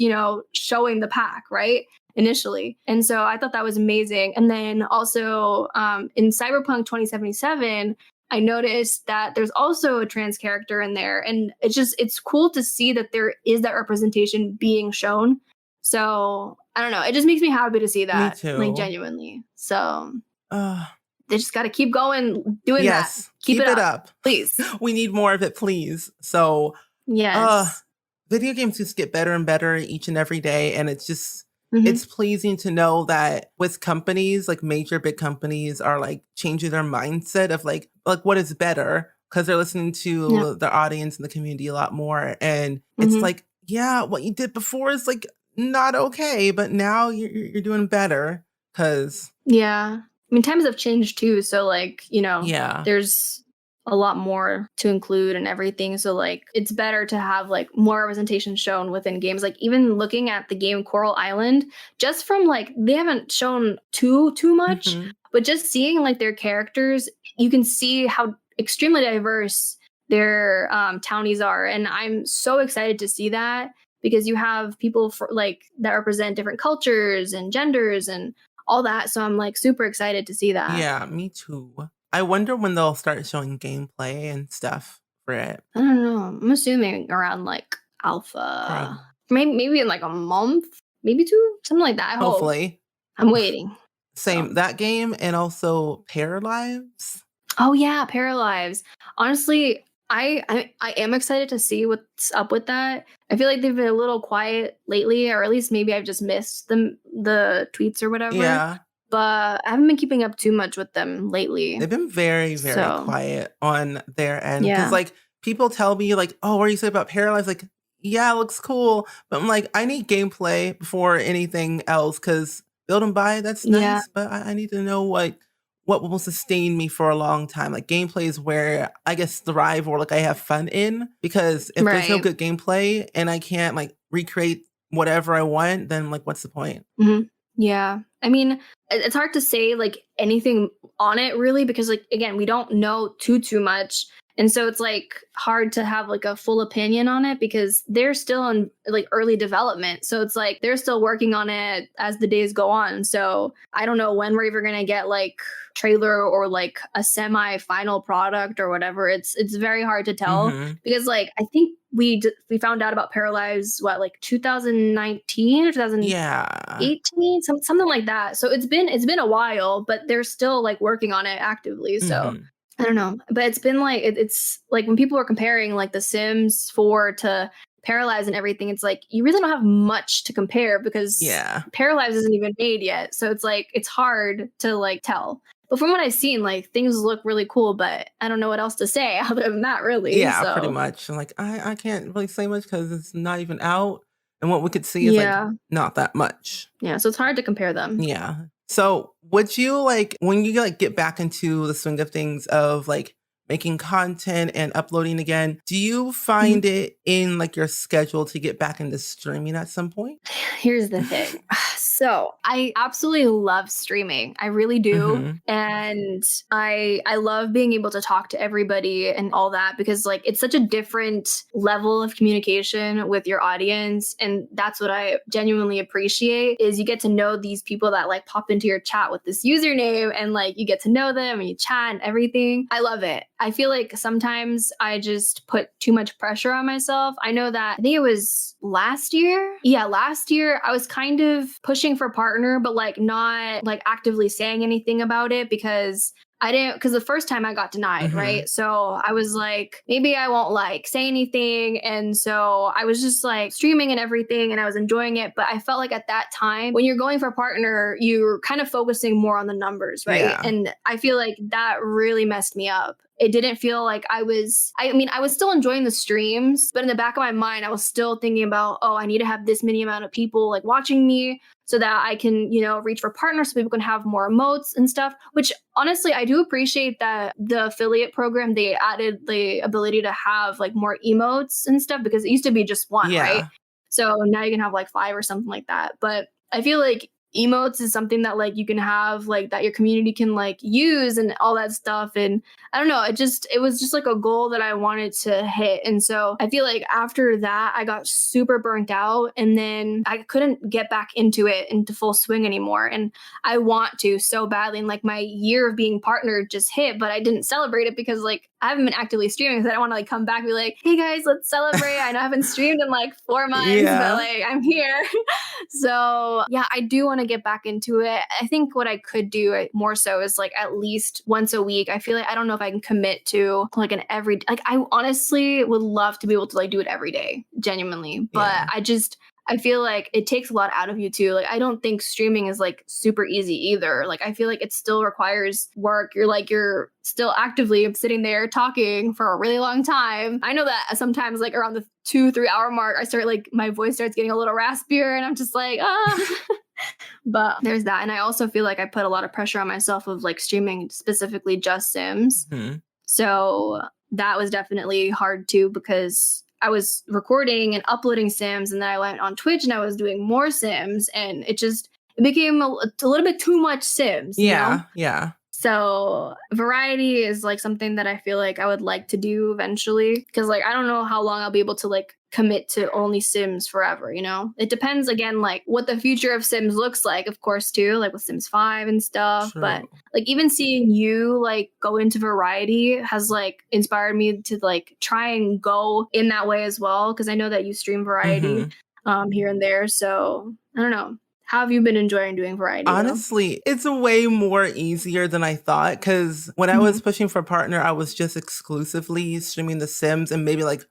showing the pack, right? Initially. And so I thought that was amazing. And then also in Cyberpunk 2077, I noticed that there's also a trans character in there. And it's cool to see that there is that representation being shown. So I don't know. It just makes me happy to see Me that, like too. genuinely. So Uh, they just got to keep going, doing that. yes, Keep keep it it up, up. please. We need more of it, please. So, uh, Yes. video games just get better and better each and every day, and it's just Mhm. it's pleasing to know that with companies, like major big companies are like changing their mindset of like what is better because they're listening Yeah. to their audience and the community a lot more. And it's Mhm. like, yeah, what you did before is like not okay, but now you're doing better because Yeah. I mean, times have changed too. So, like, yeah. there's a lot more to include and everything. So, like, it's better to have like more representation shown within games. Like, even looking at the game Coral Island, just from like they haven't shown too much, Hmm. but just seeing like their characters, you can see how extremely diverse their townies are, and I'm so excited to see that because you have people for like that represent different cultures and genders and all that. So I'm like super excited to see that. Yeah, me too. I wonder when they'll start showing gameplay and stuff for it. I don't know. I'm assuming around like alpha, Prob- maybe in like a month, maybe two, something like that. I hope. Hopefully. I'm waiting. So, Same that game and also Paralives. oh yeah, Paralives. Honestly, I am excited to see what's up with that. I feel like they've been a little quiet lately, or at least maybe I've just missed the tweets or whatever. Yeah. But I haven't been keeping up too much with them lately. They've been very, very So quiet on their end because, yeah, like, people tell me, like, "Oh, what do you say about Paralyze?" Like, "Yeah, it looks cool," but I'm like, "I need gameplay before anything else because build and buy, that's yeah, nice, but I need to know what will sustain me for a long time." Like, gameplay is where I guess thrive or, like, I have fun in because if there's no right. good gameplay and I can't, like, recreate whatever I want, then, like, what's the point? Mhm. Yeah. I mean, it's hard to say like anything on it really because like again, we don't know too much. And so it's like hard to have like a full opinion on it because they're still in like early development. So it's like they're still working on it as the days go on. So I don't know when we're even going to get like trailer or like a semi final product or whatever. It's very hard to tell Mhm. because like I think we found out about Paralyzed what like 2019 or 2000 Yeah. 18, something like that. So it's been a while, but they're still like working on it actively. So Mhm. I don't know, but it's been like it's like when people are comparing like The Sims 4 to Paralyze and everything, it's like you really don't have much to compare because Yeah. Paralyze isn't even made yet. So it's like it's hard to like tell. But from what I've seen, like things look really cool, but I don't know what else to say other than that, really. Yeah, pretty So much. Like, I can't really say much because it's not even out, and what we could see is, like, yeah, not that much. yeah. So it's hard to compare them. Yeah. So, would you, like when you, like, get back into the swing of things of, like, making content and uploading again, do you Mhm. find it in, like, your schedule to get back into streaming at some point? Here's the thing. So, I absolutely love streaming. I really do. Mhm. And I love being able to talk to everybody and all that because like it's such a different level of communication with your audience and that's what I genuinely appreciate is you get to know these people that like pop into your chat with this username and like you get to know them and you chat and everything. I love it. I feel like sometimes I just put too much pressure on myself. I know that I think it was last year. Yeah, last year I was kind of pushing for partner, but like not like actively saying anything about it because I didn't because the first time I got denied, Mhm. right? So I was like, maybe I won't like say anything. And so I was just like streaming and everything and I was enjoying it. But I felt like at that time, when you're going for a partner, you're kind of focusing more on the numbers, right? Yeah. And I feel like that really messed me up. It didn't feel like I mean, I was still enjoying the streams, but in the back of my mind, I was still thinking about, oh, I need to have this many amount of people like watching me so that I can, reach for partners so people can have more emotes and stuff, which honestly, I do appreciate that the affiliate program, they added the ability to have like more emotes and stuff because it used to be just one, right? Yeah. So now you can have like five or something like that. But I feel like emotes is something that like you can have like that your community can like use and all that stuff and I don't know it was just like a goal that I wanted to hit and so I feel like after that I got super burnt out and then I couldn't get back into full swing anymore and I want to so badly and like my year of being partnered just hit but I didn't celebrate it because like I haven't been actively streaming because I don't want to like come back and be like hey guys let's celebrate I know I haven't streamed in like 4 months but Yeah. like I'm here so yeah, I do want to get back into it. I think what I could do more so is like at least once a week. I feel like I don't know if I can commit to like an every like I honestly would love to be able to like do it every day, genuinely. But Yeah. I feel like it takes a lot out of you too. Like I don't think streaming is like super easy either. Like I feel like it still requires work. You're still actively sitting there talking for a really long time. I know that sometimes like around the 2-3 hour mark, I start like my voice starts getting a little raspier and I'm just like, ah. But there's that. And I also feel like I put a lot of pressure on myself of like streaming specifically just Sims. Hmm. So that was definitely hard too because I was recording and uploading Sims, and then I went on Twitch and I was doing more Sims, and it became a little bit too much Sims, you know? Yeah, yeah. So variety is like something that I feel like I would like to do eventually because like I don't know how long I'll be able to like commit to only Sims forever, you know? It depends again like what the future of Sims looks like, of course, too, like with Sims 5 and stuff, but True. like even seeing you like go into variety has like inspired me to like try and go in that way as well because I know that you stream variety Hmm. here and there, so I don't know. How have you been enjoying doing variety though? Honestly, it's way more easier than I thought because when I was Mhm. pushing for a partner, I was just exclusively streaming The Sims and maybe like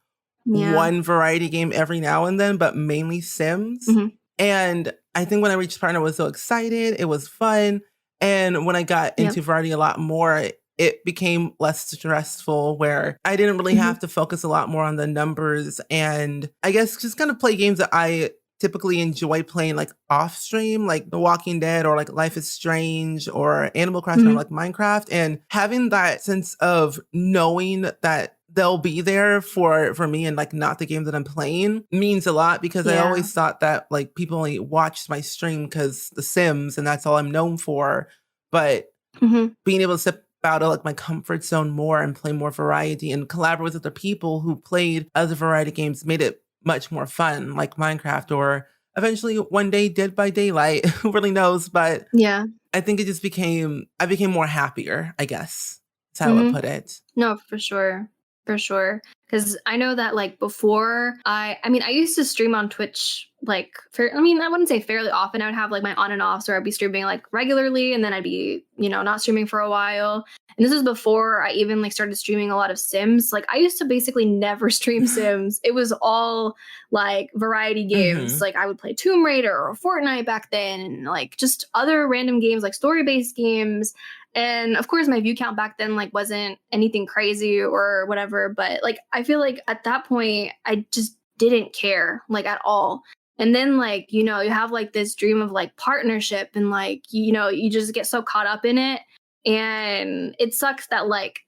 Yeah. one variety game every now and then, but mainly Sims. Mhm. And I think when I reached partner, I was so excited. It was fun. And when I got Yep. into variety a lot more, it became less stressful where I didn't really Mhm. have to focus a lot more on the numbers and I guess just kind of play games that I typically enjoy playing like off stream, like The Walking Dead or like Life is Strange or Animal Crossing or Mhm. like Minecraft. And having that sense of knowing that they'll be there for me and like not the game that I'm playing means a lot because I Yeah. always thought that like people only watched my stream because The Sims and that's all I'm known for. But Mhm. being able to step out of like my comfort zone more and play more variety and collaborate with other people who played other variety games made it much more fun, like Minecraft or eventually one day Dead by Daylight. Who really knows? But Yeah. I think I became more happier, I guess. That's how I would Mhm. put it. No, for sure. For sure. Because I know that like before I mean, I used to stream on Twitch like I mean, I wouldn't say fairly often. I would have like my on and offs where I'd be streaming like regularly and then I'd be, not streaming for a while. And this was before I even like started streaming a lot of Sims. Like I used to basically never stream Sims. It was all like variety games. Hmm. Like I would play Tomb Raider or Fortnite back then and like just other random games like story-based games. And of course, my view count back then like wasn't anything crazy or whatever. But like I feel like at that point, I just didn't care like at all. And then like you have like this dream of like partnership and like you just get so caught up in it, and it sucks that like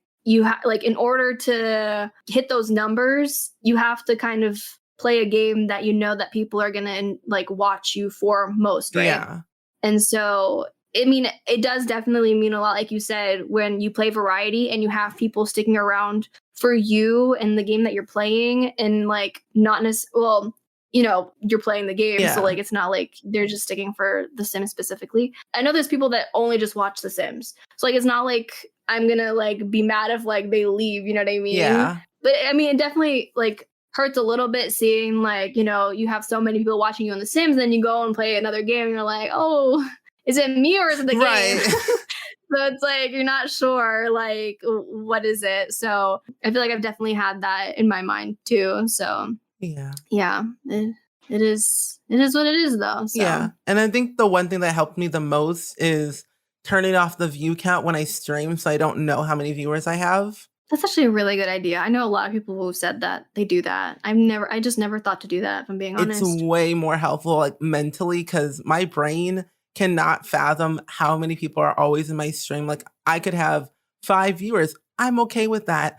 like in order to hit those numbers, you have to kind of play a game that that people are gonna like watch you for most, right? Yeah. And so, I mean, it does definitely mean a lot, like you said, when you play variety and you have people sticking around for you and the game that you're playing, and like not necessarily, well, you're playing the game, so Yeah. like it's not like they're just sticking for The Sims specifically. I know there's people that only just watch The Sims, so like it's not like I'm gonna like be mad if like they leave, you know what I mean? Yeah. But I mean, it definitely like hurts a little bit seeing like you have so many people watching you on The Sims, then you go and play another game and you're like, oh, is it me or is it the game? Right. So it's like you're not sure like what is it. So I feel like I've definitely had that in my mind too. So Yeah. yeah, it is what it is though. So Yeah. And I think the one thing that helped me the most is turning off the view count when I stream so I don't know how many viewers I have. that's actually a really good idea. I know a lot of people who've said that they do that. I just never thought to do that if I'm being It's honest. way more helpful, like, mentally because my brain cannot fathom how many people are always in my stream, like, I could have 5 viewers, I'm okay with that,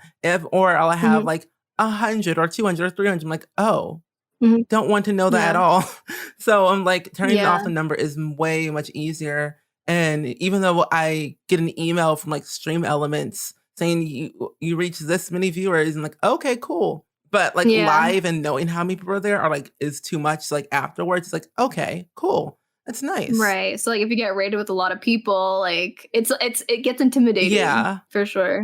or I'll have, Hmm. like, 100 or 200 or 300, I'm like, "Oh, Hmm. don't want to know that at Yeah. all." So, I'm like, turning off Yeah. the number is way much easier, and even though I get an email from, like, Stream Elements saying, "You reached this many viewers," I'm like, "Okay, cool." But, like, Yeah. live and knowing how many people are there are, like is too much, like, afterwards, it's like, "Okay, cool. That's nice." Right. So like if you get raided with a lot of people, like it gets intimidating Yeah, for sure.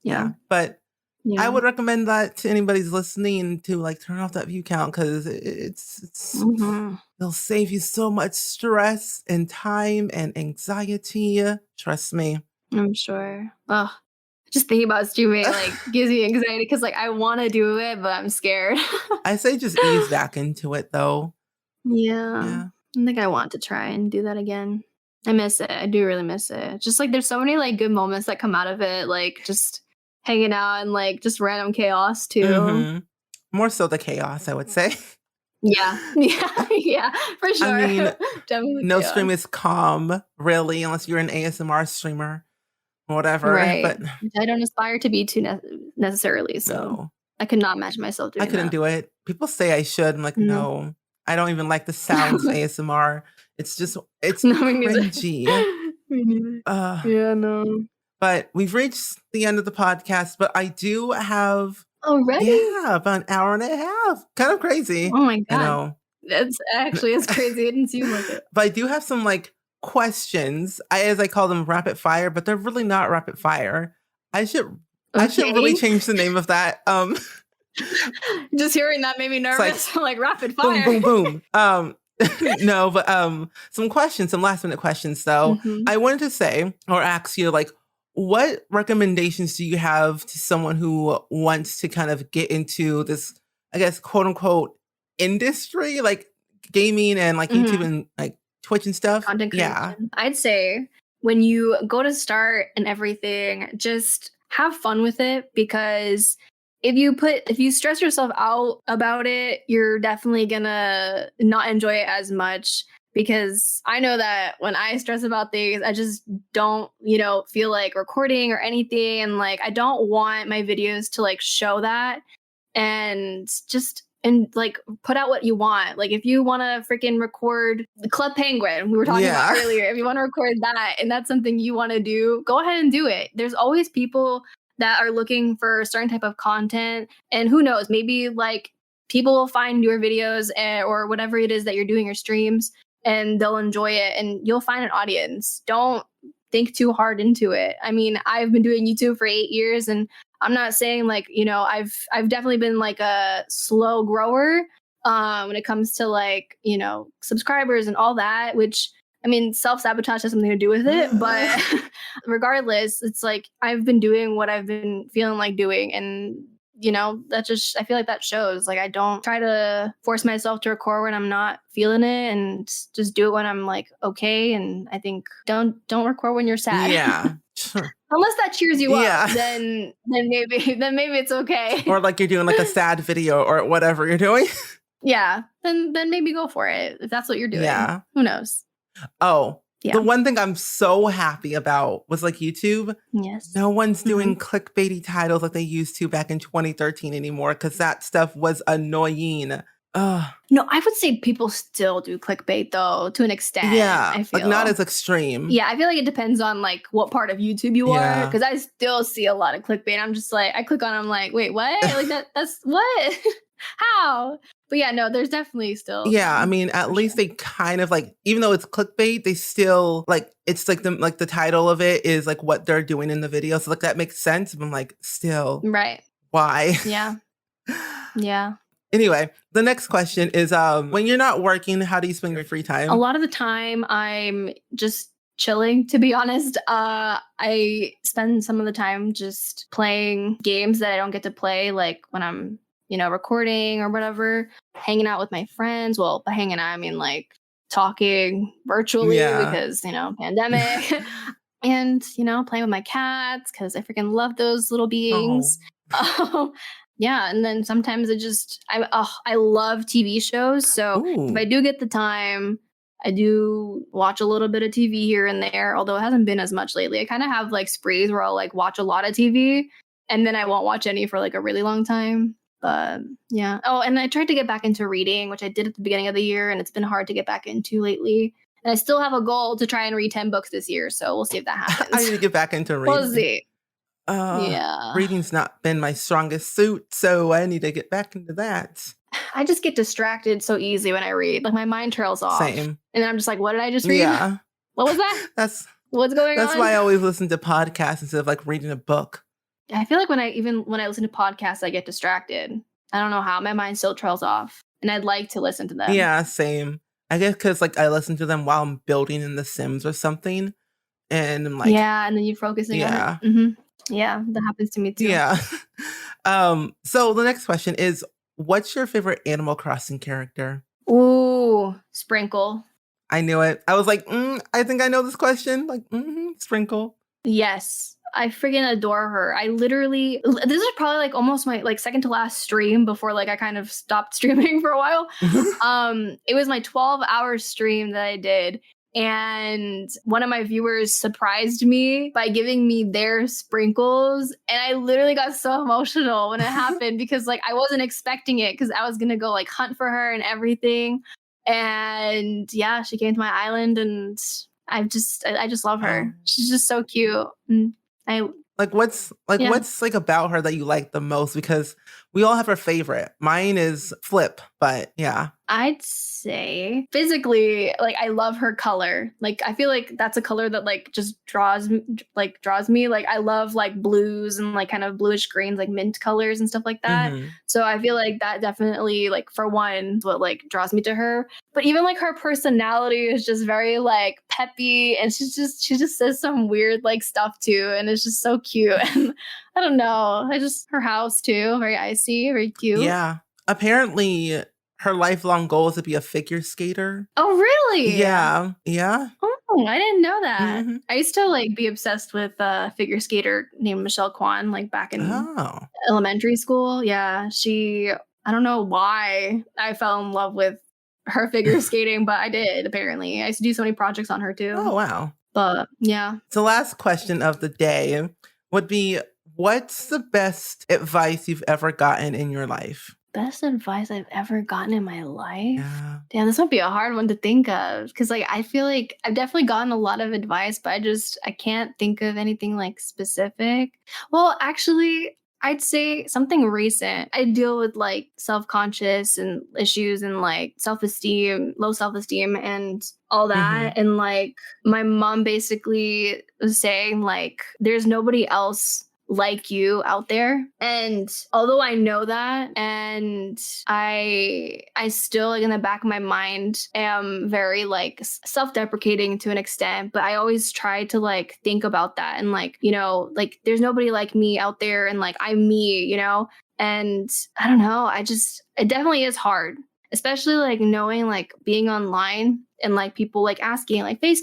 Yeah. yeah, but I Yeah. would recommend that to anybody's listening to, like, turn off that view count 'cause it's Mhm. it'll save you so much stress and time and anxiety. Trust me. I'm sure. Ugh. Just thinking about streaming like gives me anxiety because like I want to do it, but I'm scared. I say just ease back into it, though. Yeah. Yeah. I think I want to try and do that again. I miss it. I do really miss it. Just like there's so many like good moments that come out of it, like just hanging out and like just random chaos too. Mhm. More so the chaos, I would say. Yeah. Yeah. Yeah. For I sure. mean, Definitely no stream chaos. is calm, really, unless you're an ASMR streamer or whatever, Right. but Which I don't aspire to be too necessarily. So no. I could not imagine myself I doing couldn't that. do it. People say I should. I'm like, No. "No." I don't even like the sounds of ASMR. It's No, me neither. cringy. Me neither. Ugh. Yeah, no. But we've reached the end of the podcast, but I do have Already? yeah, about an hour and a half. Kind of crazy. Oh my I god. know. It's crazy. It didn't seem like it. But I do have some, like, questions. As I call them rapid fire, but they're really not rapid fire. I should I should really Okay. change the name of that. Just hearing that made me It's like nervous. Like rapid boom, fire. boom, boom. No, but, some questions, some last minute questions, though. Mhm. I wanted to say or ask you, like, what recommendations do you have to someone who wants to kind of get into this, I guess, quote unquote, industry, like gaming and like YouTube Mhm. and like Twitch and stuff? Content Yeah. creation. I'd say when you go to start and everything, just have fun with it because if you stress yourself out about it, you're definitely gonna not enjoy it as much because I know that when I stress about things, I just don't, feel like recording or anything and like I don't want my videos to like show that and like put out what you want. Like if you want to freaking record the Club Penguin we were talking about Yeah. earlier, if you want to record that and that's something you want to do, go ahead and do it. There's always people that are looking for a certain type of content, and who knows, maybe like people will find your videos or whatever it is that you're doing your streams and they'll enjoy it and you'll find an audience. Don't think too hard into it. I mean, I've been doing YouTube for 8 years and I'm not saying like, I've definitely been like a slow grower when it comes to like, subscribers and all that, which I mean, self-sabotage has something to do with it, but regardless, it's like I've been doing what I've been feeling like doing and that just I feel like that shows. Like I don't try to force myself to record when I'm not feeling it and just do it when I'm like okay. And I think don't record when you're sad. Yeah. Sure. Unless that cheers you up, Yeah. then maybe it's okay. Or like you're doing like a sad video or whatever you're doing. Yeah. Then maybe go for it if that's what you're doing. Yeah. Who knows? Oh, Yeah. the one thing I'm so happy about was like YouTube. Yes. No one's doing Mhm. clickbaity titles like they used to back in 2013 anymore because that stuff was annoying. Ugh. No, I would say people still do clickbait though, to an extent. Yeah, I like not feel. as extreme. Yeah, I feel like it depends on like what part of YouTube you are, Yeah. because I still see a lot of clickbait. I'm just like, I click on, it, I'm like, wait, what? Like that's what? How? But yeah, no, there's definitely still Yeah, I some, mean, at for least sure. they kind of like, even though it's clickbait, they still like it's like the title of it is like what they're doing in the video. So like that makes sense. But I'm like, still, Right. why? Yeah. Yeah. Anyway, the next question is when you're not working, how do you spend your free A time? lot of the time I'm just chilling, to be honest. I spend some of the time just playing games that I don't get to play, like when I'm, recording or whatever, hanging out with my friends. Well, by hanging out, I mean like talking virtually Yeah. because, pandemic. And, playing with my cats because I freaking love those little Oh. beings. Yeah, and then sometimes I love TV shows, so if I Ooh. do get the time, I do watch a little bit of TV here and there, although it hasn't been as much lately. I kind of have like sprees where I'll like watch a lot of TV and then I won't watch any for like a really long time. But yeah. Oh, and I tried to get back into reading, which I did at the beginning of the year, and it's been hard to get back into lately. And I still have a goal to try and read 10 books this year, so we'll see if that I need happens. to get back into We'll reading. see. Yeah. Reading's not been my strongest suit, so I need to get back into that. I just get distracted so easy when I read. Like my mind trails off. Same. And then I'm just like, what did I just read? Yeah. What was that? That's What's going that's on? why I always listen to podcasts instead of like reading a book. I feel like when I listen to podcasts, I get distracted. I don't know how. My mind still trails off. And I'd like to listen to them. Yeah, same. I guess because like I listen to them while I'm building in The Sims or something, and I'm like, Yeah, and then you're focusing on yeah, it. Yeah, that happens to me too. yeah. So the next question is, what's your favorite Animal Crossing character? Ooh, Ooh, Sprinkle. I knew it. I was like, I think I know this question. Like, Sprinkle. Yes. I freaking adore her. I literally this is probably like almost my like second to last stream before like I kind of stopped streaming for a while. It was my 12-hour stream that I did. And one of my viewers surprised me by giving me their sprinkles. And I literally got so emotional when it happened because like I wasn't expecting it because I was gonna go like hunt for her and everything. And yeah, she came to my island and I just love her. She's just so cute. I what's yeah. like about her that you like the most? Because we all have her favorite. Mine is Flip, but yeah. I'd say physically, like I love her color. Like I feel like that's a color that like just draws me. Like I love like blues and like kind of bluish greens, like mint colors and stuff like that. So I feel like that definitely like for one is what like draws me to her. But even like her personality is just very like peppy and she just says some weird like stuff too. And it's just so cute. And I don't know. Her house too, very icy, very cute. Yeah. Apparently her lifelong goal is to be a figure skater. Oh, really? Yeah. Yeah. Oh, I didn't know that. I used to like be obsessed with a figure skater named Michelle Kwan, like back in elementary school. Yeah. I don't know why I fell in love with her figure skating, but I did apparently. I used to do so many projects on her too. Oh, wow. But yeah. So last question of the day would be, what's the best advice you've ever gotten in your life? Best advice I've ever gotten in my life? Yeah. Damn, this might be a hard one to think of because like I feel like I've definitely gotten a lot of advice, but I can't think of anything like specific. Well, actually, I'd say something recent. I deal with like self-conscious and issues and like self-esteem, low self-esteem and all that. And like my mom basically was saying like there's nobody else like you out there. And although I know that and I still like in the back of my mind am very like self-deprecating to an extent, but I always try to like think about that and like, you know, like there's nobody like me out there and like I'm me, you know? And I don't know, it definitely is hard, especially like knowing like being online and like people like asking like face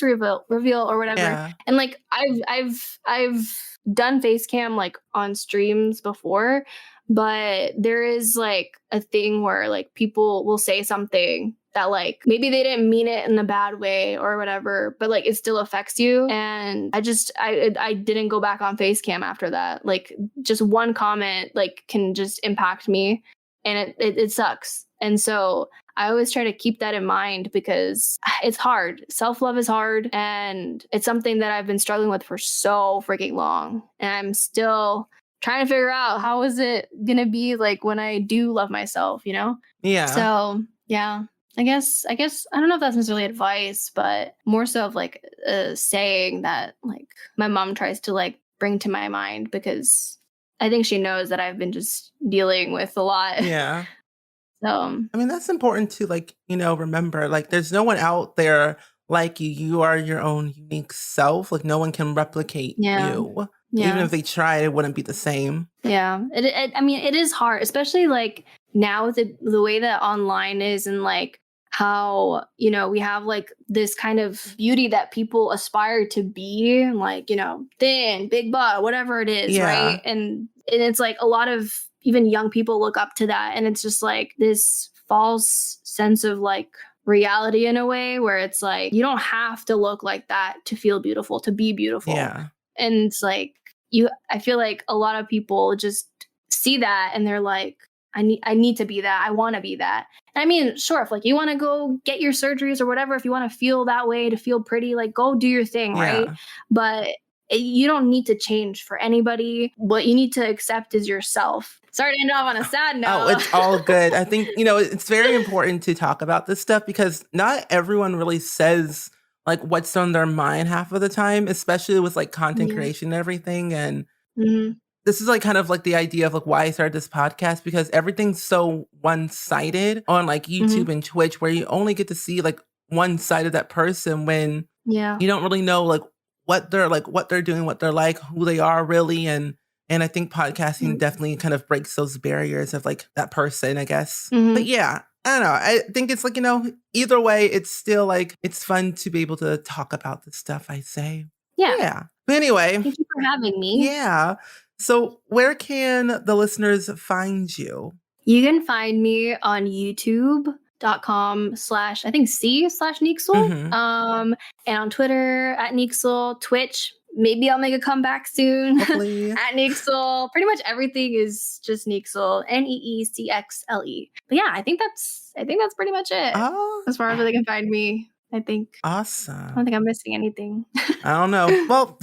reveal or whatever. Yeah. And like I've done face cam like on streams before, but there is like a thing where like people will say something that like maybe they didn't mean it in a bad way or whatever, but like it still affects you. And I didn't go back on face cam after that. Like just one comment like can just impact me and it sucks. And so I always try to keep that in mind because it's hard. Self-love is hard. And it's something that I've been struggling with for so freaking long. And I'm still trying to figure out how is it going to be like when I do love myself, you know? Yeah. So, yeah. I guess I don't know if that's necessarily advice, but more so of like a saying that like my mom tries to like bring to my mind because I think she knows that I've been just dealing with a lot. Yeah. So, I mean, that's important to like, you know, remember like there's no one out there like you. You are your own unique self. Like no one can replicate you. Yeah. Even if they tried, it wouldn't be the same. Yeah. I mean, it is hard, especially like now with the way that online is and like how, you know, we have like this kind of beauty that people aspire to be, like, you know, thin, big butt, whatever it is, right? And it's like a lot of even young people look up to that. And it's just like this false sense of like reality in a way where it's like, you don't have to look like that to feel beautiful, to be beautiful. Yeah. And it's like, I feel like a lot of people just see that and they're like, I need to be that. I want to be that. And I mean, sure, if like you want to go get your surgeries or whatever, if you want to feel that way, to feel pretty, like go do your thing, right? But you don't need to change for anybody. What you need to accept is yourself. Sorry to end off on a sad note. Oh, it's all good. I think, you know, it's very important to talk about this stuff because not everyone really says like what's on their mind half of the time, especially with like content creation and everything. And this is like kind of like the idea of like why I started this podcast, because everything's so one-sided on like YouTube and Twitch where you only get to see like one side of that person when you don't really know like what they're doing, what they're like, who they are really. And I think podcasting definitely kind of breaks those barriers of like that person, I guess. But yeah, I don't know. I think it's like, either way, it's still like, it's fun to be able to talk about the stuff I say. Yeah. Yeah. But anyway, Thank you for having me. yeah. So where can the listeners find you? You can find me on youtube.com/ I think C/Neecxle. Mhm. And on Twitter at Neecxle, Twitch. Maybe I'll make a comeback soon Hopefully. at Neecxle. Pretty much everything is just Neecxle, Neecxle. But yeah, I think that's pretty much it Oh, as far as where they can find me. I awesome. don't think I'm missing anything. I don't know. Well,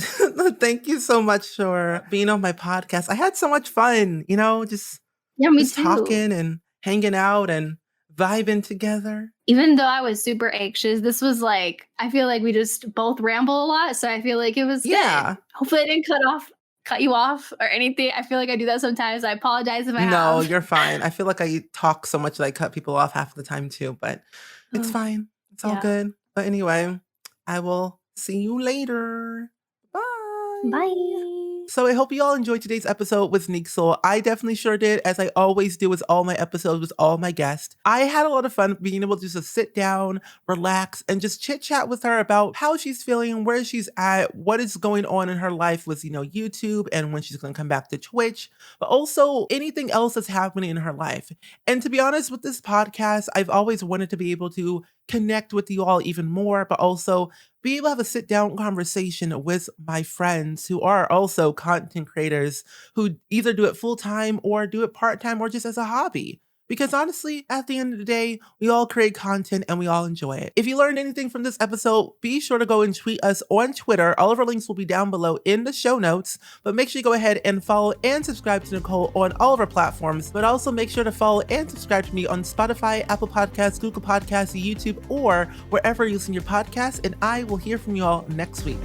thank you so much for being on my podcast. I had so much fun, just Yeah, me just too. talking and hanging out and vibing together. Even though I was super anxious, this was like, I feel like we just both ramble a lot. So I feel like it was Yeah. good. Hopefully I didn't cut you off or anything. I feel like I do that sometimes. I apologize if I No, have. you're fine. I feel like I talk so much that I cut people off half the time too, but it's Oh, fine. It's all yeah. good. But anyway, I will see you later. Bye. Bye. So I hope you all enjoyed today's episode with Neecxle. I definitely sure did, as I always do with all my episodes with all my guests. I had a lot of fun being able to just sit down, relax, and just chit chat with her about how she's feeling, where she's at, what is going on in her life with, YouTube and when she's going to come back to Twitch, but also anything else that's happening in her life. And to be honest with this podcast, I've always wanted to be able to connect with you all even more, but also be able to have a sit down conversation with my friends who are also content creators who either do it full time or do it part time or just as a hobby. Because honestly, at the end of the day, we all create content and we all enjoy it. If you learned anything from this episode, be sure to go and tweet us on Twitter. All of our links will be down below in the show notes, but make sure you go ahead and follow and subscribe to Nicole on all of our platforms, but also make sure to follow and subscribe to me on Spotify, Apple Podcasts, Google Podcasts, YouTube, or wherever you listen to your podcasts, and I will hear from you all next week.